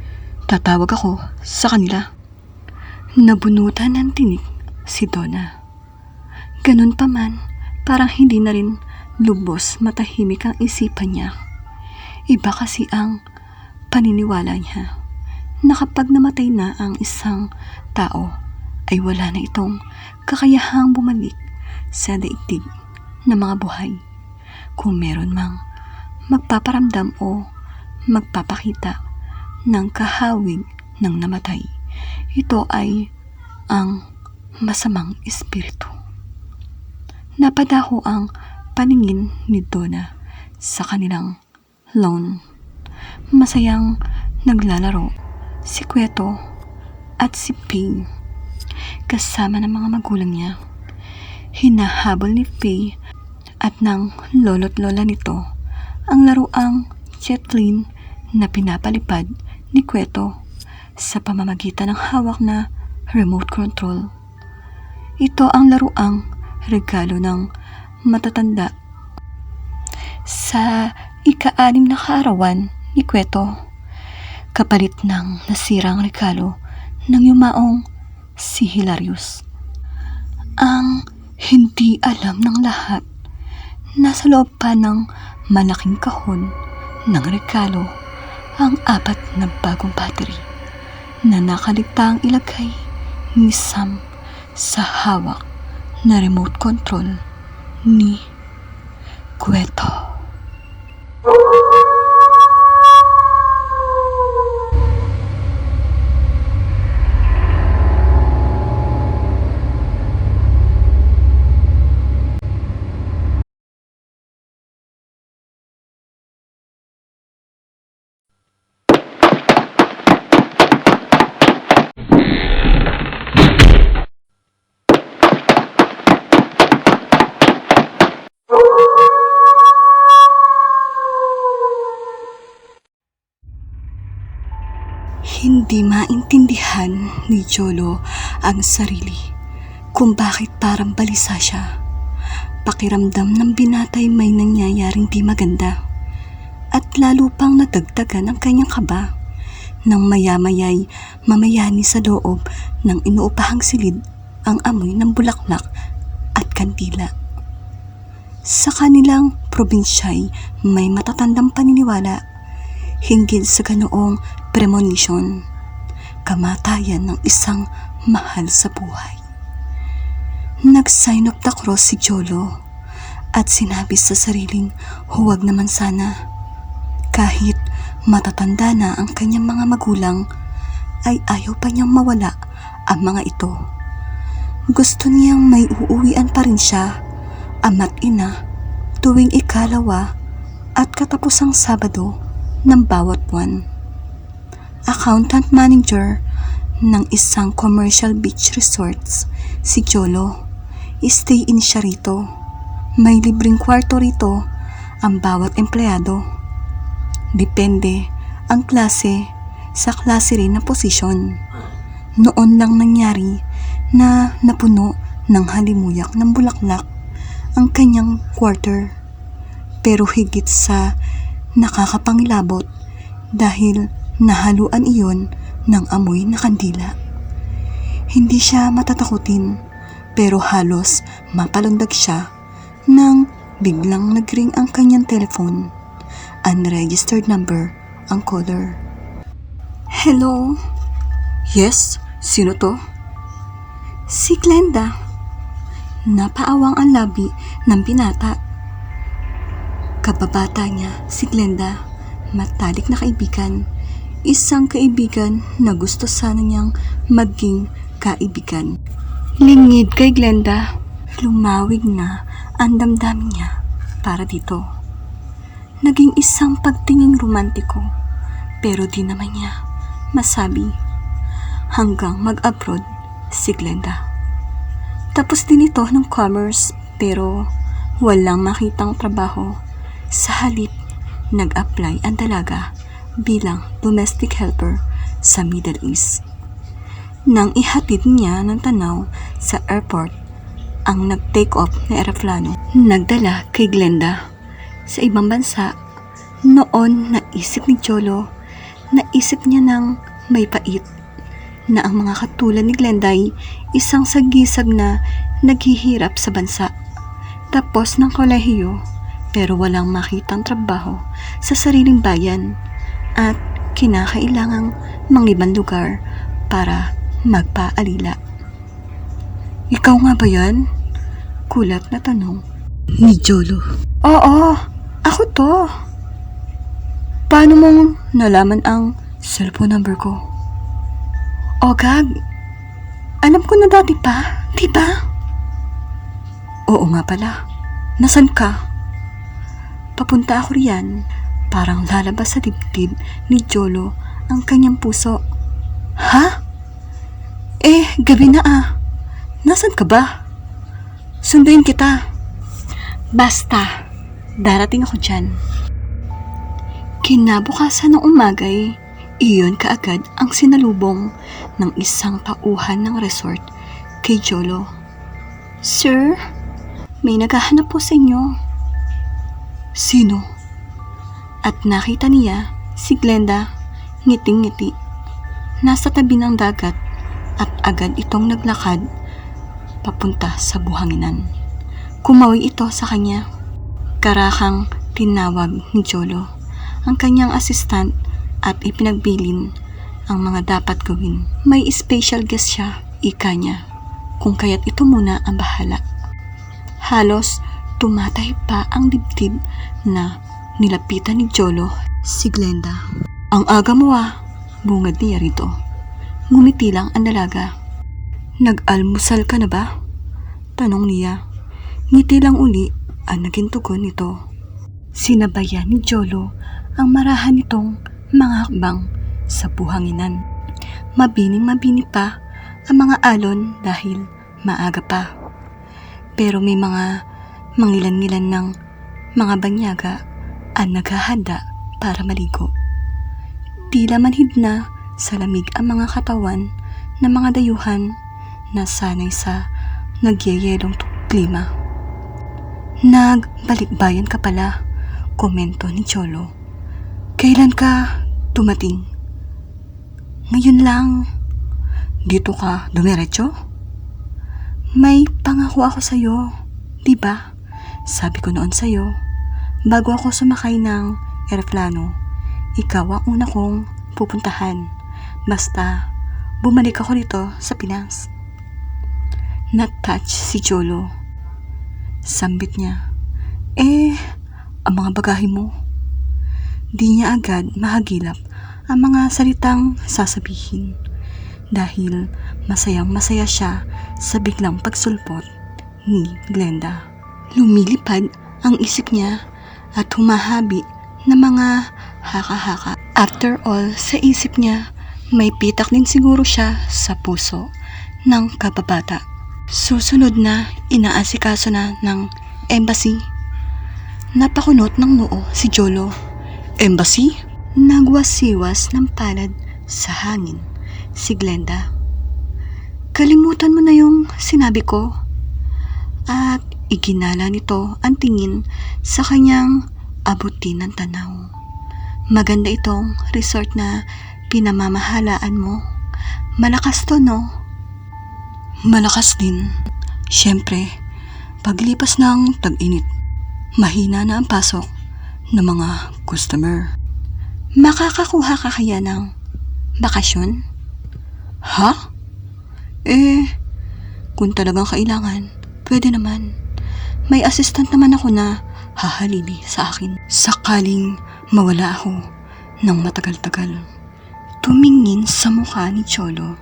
tatawag ako sa kanila. Nabunutan ng tinik si Donna. Ganun pa man, parang hindi na rin lubos matahimik ang isipan niya. Iba kasi ang paniniwala niya na kapag namatay na ang isang tao, ay wala na itong kakayahang bumalik sa daigdig ng mga buhay. Kung meron mang magpaparamdam o magpapakita ng kahawig ng namatay, ito ay ang masamang espiritu. Napadaho ang paningin ni Donna sa kanilang lawn. Masayang naglalaro si Kweto at si Faye kasama ng mga magulang niya. Hinahabol ni Faye at ng lolo't lola nito ang laruang Jetlin na pinapalipad ni Kweto sa pamamagitan ng hawak na remote control. Ito ang laruang regalo ng matatanda sa ika-6 na kaarawan ni Kweto, kapalit ng nasirang regalo ng yumaong si Hilarious. Ang hindi alam ng lahat, nasa loob pa ng malaking kahon ng regalo ang 4 na bagong battery na nakaligtaang ilagay ni Sam sa hawak na remote control ni Kweto. Hindi maintindihan ni Jolo ang sarili kung bakit parang balisa siya. Pakiramdam ng binatay may nangyayaring di maganda at lalo pang nadagdagan ang kanyang kaba nang maya-maya'y mamayani sa loob ng inuupahang silid ang amoy ng bulaklak at kandila. Sa kanilang probinsya'y may matatandang paniniwala hinggil sa ganoong premonition, kamatayan ng isang mahal sa buhay. Nag-sign of the cross si Jolo at sinabi sa sariling huwag naman sana. Kahit matatanda na ang kanyang mga magulang, ay ayaw pa niyang mawala ang mga ito. Gusto niyang may uuwian pa rin siya, ama't ina, tuwing ikalawa at katapusang Sabado ng bawat buwan. Accountant manager ng isang commercial beach resorts si Jolo. Stay in siya rito. May libreng kwarto rito ang bawat empleyado. Depende ang klase sa klase rin na posisyon. Noon lang nangyari na napuno ng halimuyak ng bulaklak ang kanyang quarter. Pero higit sa nakakapangilabot dahil nahaluan iyon ng amoy na kandila. Hindi siya matatakutin pero halos mapalundag siya nang biglang nagring ang kanyang telephone. Unregistered number ang caller. Hello? Yes? Sino to? Si Glenda. Napaawang ang labi ng binata. Kababata niya, si Glenda, matalik na kaibigan. Isang kaibigan na gusto sana niyang maging kaibigan. Lingid kay Glenda, lumawig na ang damdamin niya para dito. Naging isang pagtinging romantiko, pero di naman niya masabi hanggang mag-abroad si Glenda. Tapos din ito ng commerce pero walang makitang trabaho. Sa halip, nag-apply ang dalaga bilang domestic helper sa Middle East. Nang ihatid niya ng tanaw sa airport, ang nag-take off na eroplano nagdala kay Glenda sa ibang bansa. Noon naisip ni Cholo, naisip niya ng may pait na ang mga katulad ni Glenda ay isang sagisag na naghihirap sa bansa. Tapos ng kolehiyo pero walang makitang trabaho sa sariling bayan at kinakailangang mangibang lugar para magpaalila. Ikaw nga ba yan? Kulat na tanong ni Jolo. Oo, ako to. Paano mong nalaman ang cellphone number ko? O gag, alam ko na dati pa, di ba? Oo nga pala. Nasaan ka? Papunta ako riyan. Parang lalabas sa dibdib ni Jolo ang kanyang puso. Ha? Gabi na ah. Nasaan ka ba? Sunduin kita. Basta, darating ako dyan. Kinabukasan ng umagay, iyon kaagad ang sinalubong ng isang tauhan ng resort kay Jolo. Sir, may naghahanap po sa inyo. Sino? At nakita niya si Glenda ngiting-ngiti. Nasa tabi ng dagat at agad itong naglakad papunta sa buhanginan. Kumawi ito sa kanya. Karakang tinawag ni Jolo ang kanyang assistant at ipinagbilin ang mga dapat gawin. May special guest siya, ika niya, kung kaya't ito muna ang bahala. Halos tumatay pa ang dibdib na nilapitan ni Jolo si Glenda. Ang aga mo ah, bungad niya rito. Ngumiti lang ang dalaga. Nag-almusal ka na ba? Tanong niya. Ngiti lang uli ang naging tugon nito. Sinabayan ni Jolo ang marahan nitong mga hakbang sa buhanginan. Mabining-mabini pa ang mga alon dahil maaga pa. Pero may mga mangilan-ngilan ng mga banyaga ang naghahanda para maligo. Tila manhid na sa lamig ang mga katawan ng mga dayuhan na sanay sa nagyayelong klima. Nagbalikbayan ka pala, komento ni Cholo. Kailan ka dumating? Ngayon lang. Dito ka dumiretso? May pangako ako sa'yo, diba? Sabi ko noon sa'yo, bago ako sumakay ng eroplano, ikaw ang una kong pupuntahan. Basta, bumalik ako rito sa Pinas. Nat-touch si Jolo. Sambit niya, ang mga bagahe mo. Di niya agad mahagilap ang mga salitang sasabihin dahil masayang-masaya siya sa biglang pagsulpot ni Glenda. Lumilipad ang isip niya at humahabi ng mga haka-haka. After all, sa isip niya, may pitak din siguro siya sa puso ng kababata. Susunod na inaasikaso na ng embassy. Napakunot ng noo si Jolo. Embassy? Nagwasiwas ng palad sa hangin si Glenda. Kalimutan mo na yung sinabi ko. At iginala nito ang tingin sa kanyang abutin ng tanaw. Maganda itong resort na pinamamahalaan mo. Malakas to, no? Malakas din. Siyempre, paglipas ng tag-init, mahina na ang pasok ng mga customer. Makakakuha ka kaya ng bakasyon? Ha? Kung talagang kailangan, pwede naman. May assistant naman ako na hahalili sa akin. Sakaling mawala ako ng matagal-tagal. Tumingin sa mukha ni Cholo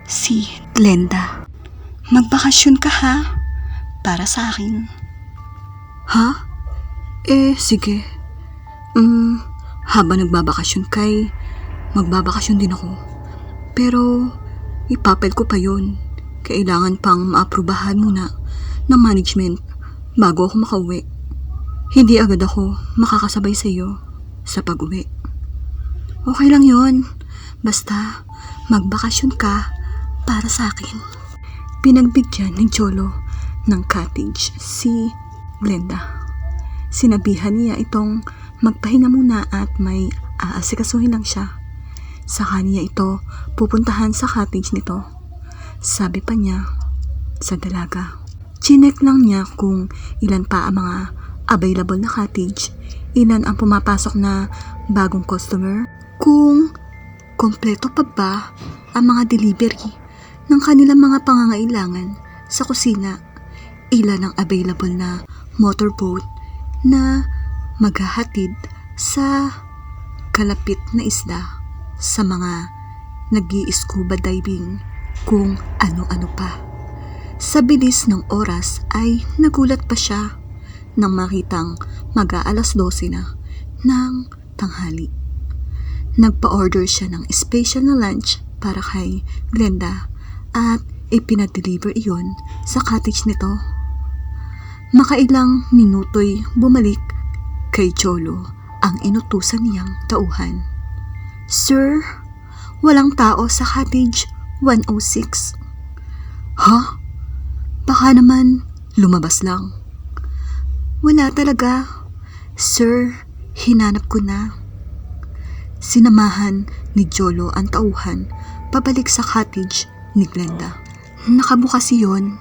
si Glenda. Magbakasyon ka ha? Para sa akin. Ha? Sige. Habang nagbabakasyon kay, magbabakasyon din ako. Pero, ipapel ko pa yon. Kailangan pang maaprubahan muna ng management bago ako makauwi. Hindi agad ako makakasabay sa iyo sa pag-uwi. Okay lang yon. Basta, magbakasyon ka para sa akin. Pinagbigyan ng Cholo ng cottage si Glenda. Sinabihan niya itong magpahinga muna at may aasikasuhin lang siya. Saka niya ito pupuntahan sa cottage nito. Sabi pa niya sa dalaga. Chinek lang niya kung ilan pa ang mga available na cottage, ilan ang pumapasok na bagong customer, kung kompleto pa ba ang mga delivery ng kanilang mga pangangailangan sa kusina, ilan ang available na motorboat na maghahatid sa kalapit na isla, sa mga nag-i-scuba diving, kung ano-ano pa. Sa bilis ng oras ay nagulat pa siya nang makitang mag-aalas 12 na ng tanghali. Nagpa-order siya ng special na lunch para kay Glenda at ipinadeliver iyon sa cottage nito. Makailang minuto'y bumalik kay Cholo ang inutusan niyang tauhan. Sir, walang tao sa cottage 106. Ha? Baka naman lumabas lang. Wala talaga. Sir, hinanap ko na. Sinamahan ni Cholo ang tauhan pabalik sa cottage ni Glenda. Nakabukas iyon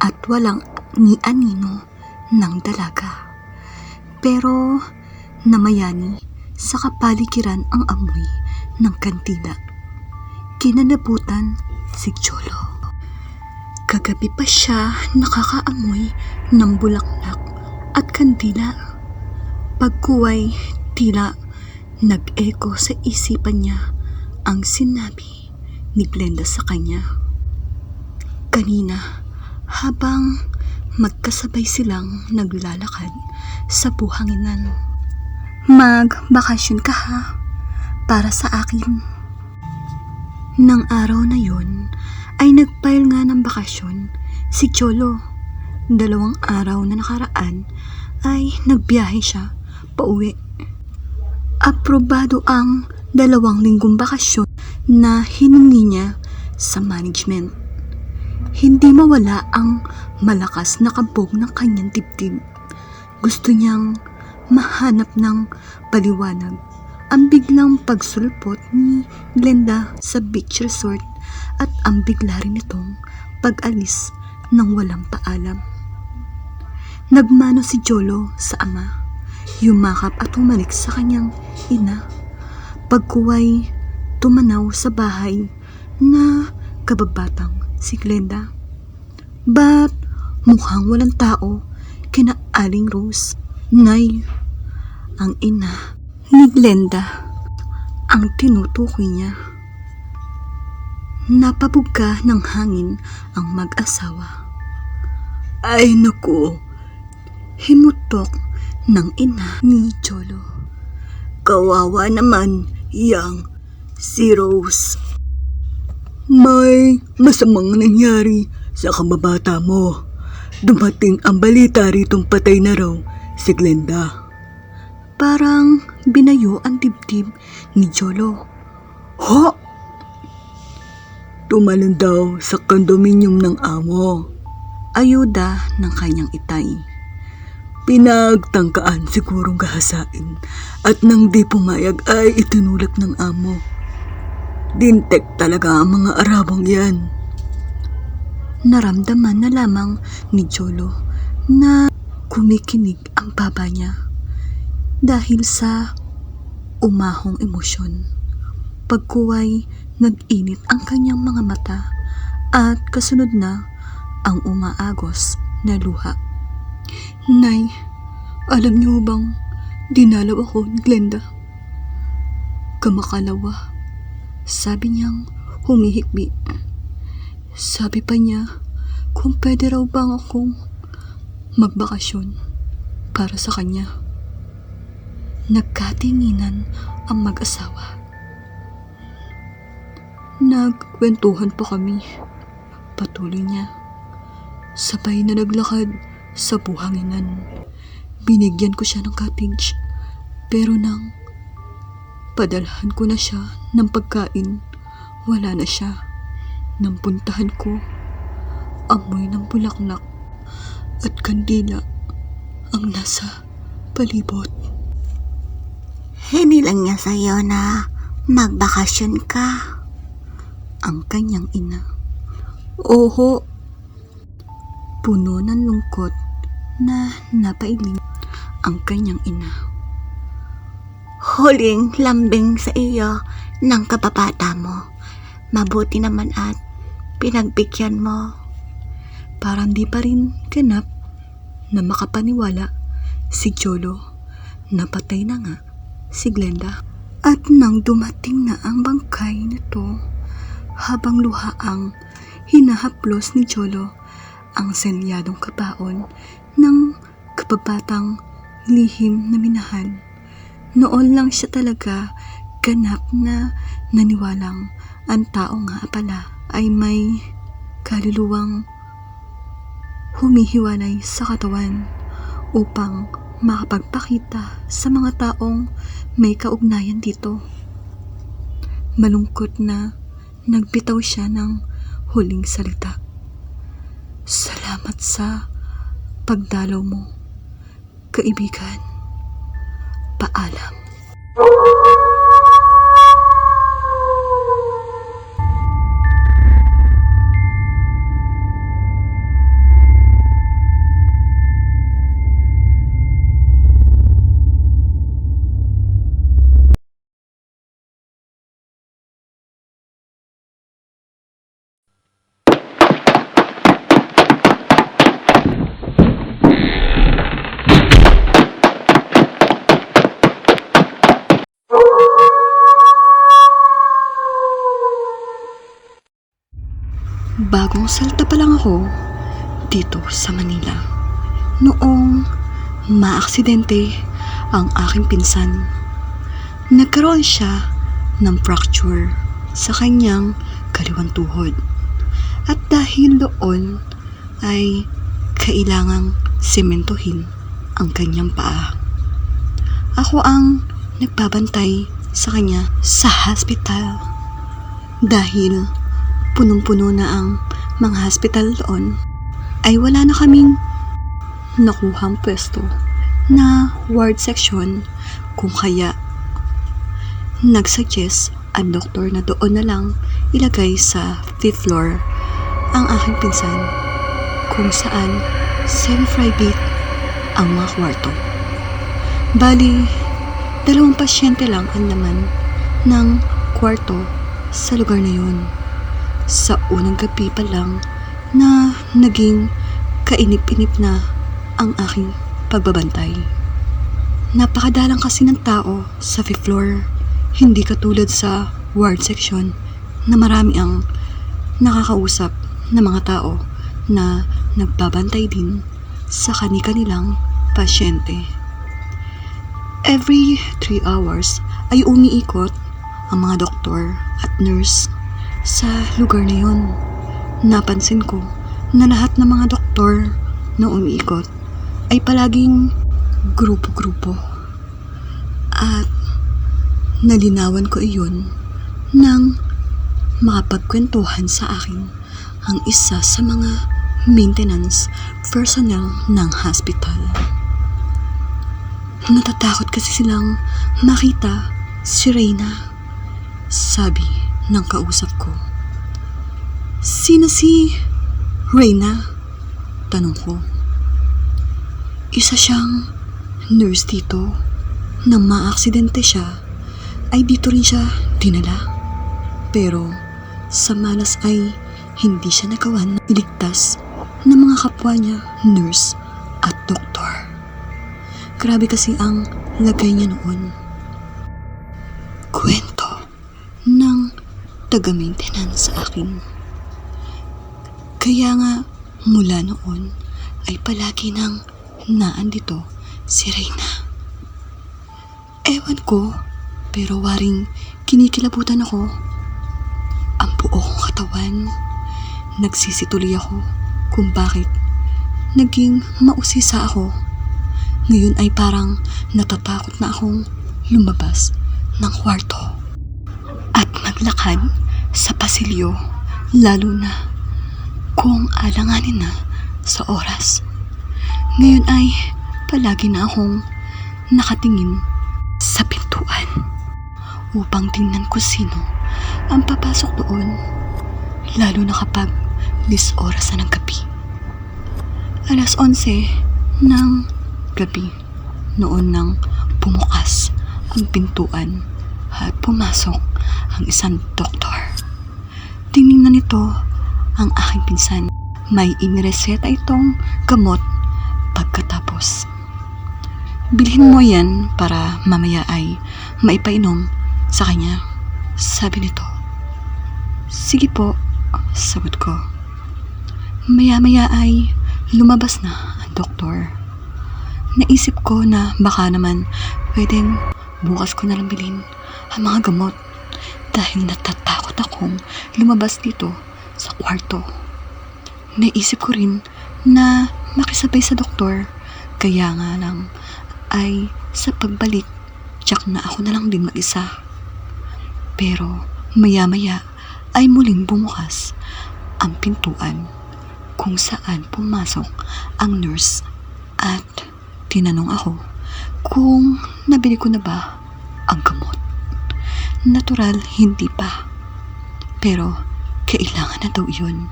at walang ni anino ng dalaga. Pero namayani sa kapaligiran ang amoy ng kandila. Kinanabutan si Cholo. Kagabi pa siya nakakaamoy ng bulaklak at kandila. Pagkuway, tila nag-echo sa isipan niya ang sinabi ni Glenda sa kanya. Kanina, habang magkasabay silang naglalakad sa buhanginan. Magbakasyon ka ha, para sa akin. Nang araw na yon, ay nagpile nga ng bakasyon si Cholo. 2 araw na nakaraan ay nagbiyahe siya pauwi. Aprobado ang 2 linggong bakasyon na hiningi niya sa management. Hindi mawala ang malakas na kabog ng kanyang dibdib. Gusto niyang mahanap ng paliwanag ang biglang pagsulpot ni Glenda sa beach resort at ang bigla rin itong pag-alis ng walang paalam. Nagmano si Cholo sa ama, yumakap at humalik sa kanyang ina. Pagkuway, tumanaw sa bahay na kababatang si Glenda. Ba't mukhang walang tao kina Aling Rose? Nay, ang ina ni Glenda ang tinutukoy niya. Napabugka ng hangin ang mag-asawa. Ay naku, himutok ng ina ni Cholo. Kawawa naman yang si Rose. May masamang nangyari sa kababata mo. Dumating ang balita ritong patay na raw si Glenda. Parang binayo ang dibdib ni Cholo. Ha? Tumalon daw sa kondominium ng amo. Ayuda ng kanyang itay. Pinagtangkaan sigurong gahasain at nang di pumayag ay itinulak ng amo. Dintek talaga ang mga Arabong yan. Naramdaman na lamang ni Cholo na kumikinig ang baba niya dahil sa umahong emosyon. Pagkuway, nag-init ang kanyang mga mata at kasunod na ang umaagos na luha. Nay, alam niyo bang dinalaw ako ni Glenda? Kamakalawa. Sabi niyang humihikbi. Sabi pa niya kung pwede raw bang akong magbakasyon para sa kanya. Nagkatinginan ang mag-asawa. Nagkwentuhan pa kami. Patuloy niya. Sabay na naglakad sa buhanginan. Binigyan ko siya ng cottage. Pero nang padalhan ko na siya ng pagkain, wala na siya. Nang puntahan ko, amoy ng bulaklak at kandila ang nasa palibot. Hinilang niya sa'yo na magbakasyon ka. Ang kanyang ina. Oho. Puno ng lungkot na napailing ang kanyang ina. Huling lambing sa iyo ng kababata mo. Mabuti naman at pinagbigyan mo. Parang di pa rin ganap na makapaniwala si Cholo. Napatay na nga si Glenda. At nang dumating na ang bangkay nito, habang luhaang hinahaplos ni Cholo ang selyadong kabaon ng kababatang lihim na minahal. Noon lang siya talaga ganap na naniwalang ang tao nga pala ay may kaluluwang humihiwalay sa katawan upang makapagpakita sa mga taong may kaugnayan dito. Malungkot na nagbitaw siya ng huling salita. Salamat sa pagdalaw mo, kaibigan. Paalam. Bagong salta pa lang ako dito sa Manila noong maaksidente ang aking pinsan. Nagkaroon siya ng fracture sa kanyang kaliwang tuhod at dahil doon ay kailangang sementohin ang kanyang paa. Ako ang nagbabantay sa kanya sa hospital dahil punong-puno na ang mga hospital doon, ay wala na kaming nakuhang pwesto na ward section, kung kaya nagsuggest ang doktor na doon na lang ilagay sa 5th floor ang aking pinsan, kung saan semi-private ang mga kwarto. Bali, 2 pasyente lang ang laman ng kwarto sa lugar na yun. Sa unang gabi pa lang na naging kainip-inip na ang aking pagbabantay. Napakadalang kasi ng tao sa 5th floor, hindi katulad sa ward section na marami ang nakakausap na mga tao na nagbabantay din sa kani-kanilang pasyente. Every 3 hours ay umiikot ang mga doktor at nurse sa lugar na yun. Napansin ko na lahat ng mga doktor na umiikot ay palaging grupo-grupo. At nalinawan ko iyon nang makapagkwentuhan sa akin ang isa sa mga maintenance personnel ng hospital. Natatakot kasi silang makita si Reyna, sabi ng kausap ko. Sino si Reyna? Tanong ko. Isa siyang nurse dito. Nang maaksidente siya, ay dito rin siya dinala. Pero sa malas ay hindi siya nagawan na iligtas ng mga kapwa niya, nurse at doktor. Grabe kasi ang lagay niya noon. Kwento ng taga-maintenance sa akin. Kaya nga mula noon ay palagi nang naandito si Reyna. Ewan ko, pero waring kinikilabutan ako. Ang buo kong katawan, nagsisituloy ako kung bakit naging mausisa ako. Ngayon ay parang natatakot na akong lumabas ng kwarto at maglakad sa pasilyo, lalo na kung alanganin na sa oras. Ngayon ay palagi na akong nakatingin sa pintuan upang tingnan ko sino ang papasok doon, lalo na kapag 10 oras na ng gabi. 11:00 ng gabi noon nang bumukas ang pintuan at pumasok ang isang doktor. Tiningnan nito ang aking pinsan. May inireseta itong gamot pagkatapos. Bilhin mo yan para mamaya ay maipainom sa kanya, sabi nito. Sige po, sagot ko. Maya-maya ay lumabas na ang doktor. Naisip ko na baka naman pwedeng bukas ko na lang bilhin ang mga gamot dahil natatakot akong lumabas dito sa kwarto. Naisip ko rin na makisabay sa doktor, kaya nga lang ay sa pagbalik tiyak na ako na lang din mag-isa. Pero maya-maya ay muling bumukas ang pintuan kung saan pumasok ang nurse at tinanong ako kung nabili ko na ba ang gamot. Natural, hindi pa. Pero kailangan na daw yun.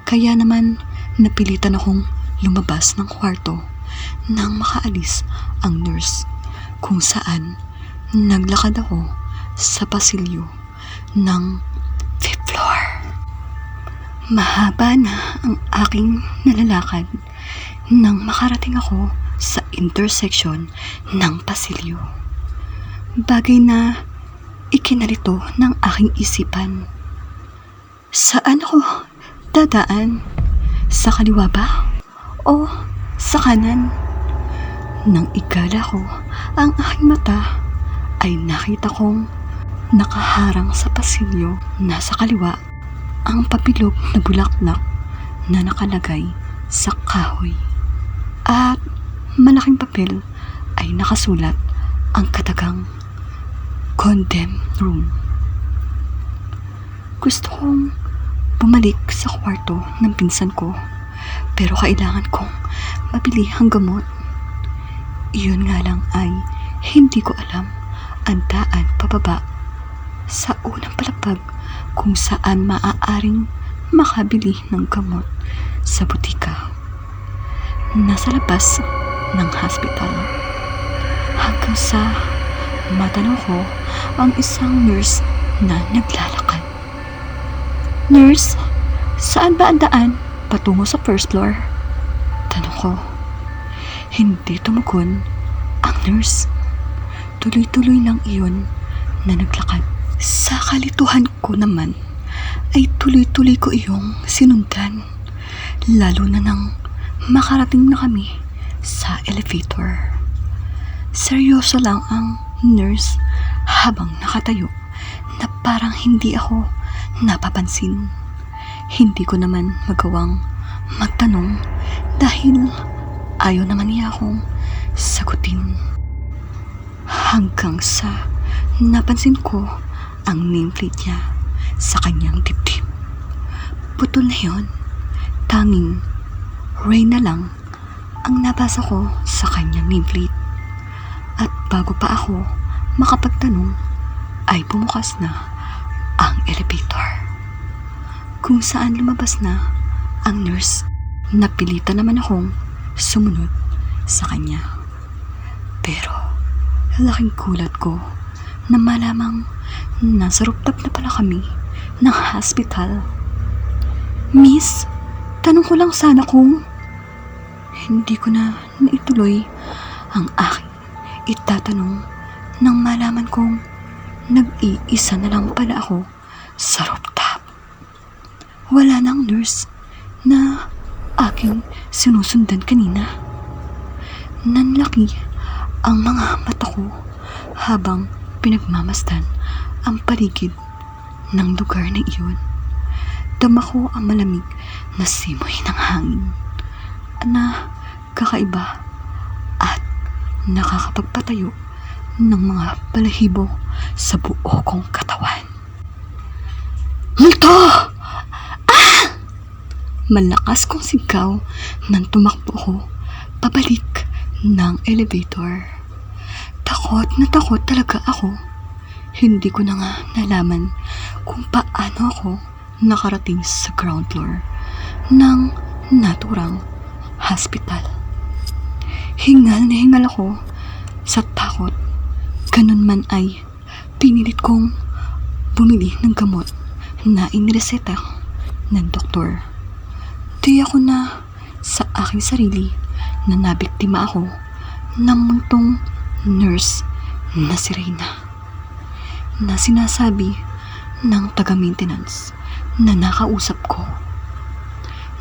Kaya naman napilitan akong lumabas ng kwarto nang makaalis ang nurse, kung saan naglakad ako sa pasilyo ng 5th floor. Mahaba na ang aking nalalakad nang makarating ako sa intersection ng pasilyo. Bagay na ikinalito ng aking isipan. Saan ako dadaan? Sa kaliwa ba? O sa kanan? Nang igala ko ang aking mata, ay nakita kong nakaharang sa pasilyo nasa kaliwa ang pabilog na bulaklak na nakalagay sa kahoy. At malaking papel ay nakasulat ang katagang condemned room. Gusto kong bumalik sa kwarto ng pinsan ko, pero kailangan kong mabili ang gamot. Iyon nga lang ay hindi ko alam ang daan pababa sa unang palapag kung saan maaaring makabili ng gamot sa butika. Nasa labas ng hospital hanggang sa matanong ko ang isang nurse na naglalakad. Nurse, saan ba ang daan patungo sa 1st floor? Tanong ko. Hindi tumugon ang nurse. Tuloy-tuloy lang iyon na naglakad. Sa kalituhan ko naman ay tuloy-tuloy ko iyong sinundan, lalo na nang makarating na kami sa elevator. Seryoso lang ang nurse habang nakatayo na parang hindi ako napapansin. Hindi ko naman magawang magtanong dahil ayaw naman niya akong sagutin. Hanggang sa napansin ko ang nameplate niya sa kanyang dibdib. Putol na yun. Tanging Reyna lang ang nabasa ko sa kanyang nameplate. At bago pa ako makapagtanong ay bumukas na ang elevator, kung saan lumabas na ang nurse. Napilitan naman akong sumunod sa kanya. Pero laking kulat ko na malamang nasa rooftop na pala kami ng hospital. Miss, Tanong ko lang sana kung hindi ko na naituloy ang aking itatanong nang malaman kong nag-iisa na lang pala ako sa rooftop. Wala nang nurse na aking sinusundan kanina. Nanlaki ang mga mata ko habang pinagmamasdan ang paligid ng lugar na iyon. Dama ko ang malamig na simoy ng hangin na kakaiba at nakakapagpatayo ng mga balahibo sa buo kong katawan. Multo! Ah! Malakas kong sigaw nang tumakbo ko pabalik ng elevator. Takot na takot talaga ako. Hindi ko na nga nalaman kung paano ako nakarating sa ground floor ng naturang hospital. Hingal na hingal ako sa takot. Ganun man ay pinilit kong bumili ng gamot na inireseta ng doktor. Di ako na sa aking sarili na nabiktima ako ng multong nurse na si Reyna, na sinasabi ng taga-maintenance na nakausap ko.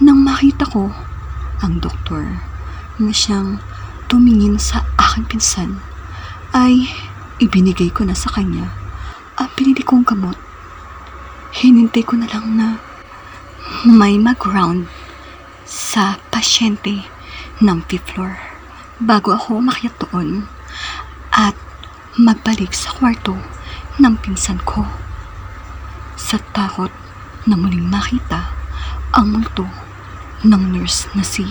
Nang makita ko ang doktor na siyang tumingin sa aking pinsan, ay ibinigay ko na sa kanya ang pinili kong gamot. Hinintay ko na lang na may mag-round sa pasyente ng 5th floor bago ako umakyat doon at magbalik sa kwarto ng pinsan ko. Sa takot na muling makita ang multo ng nurse na si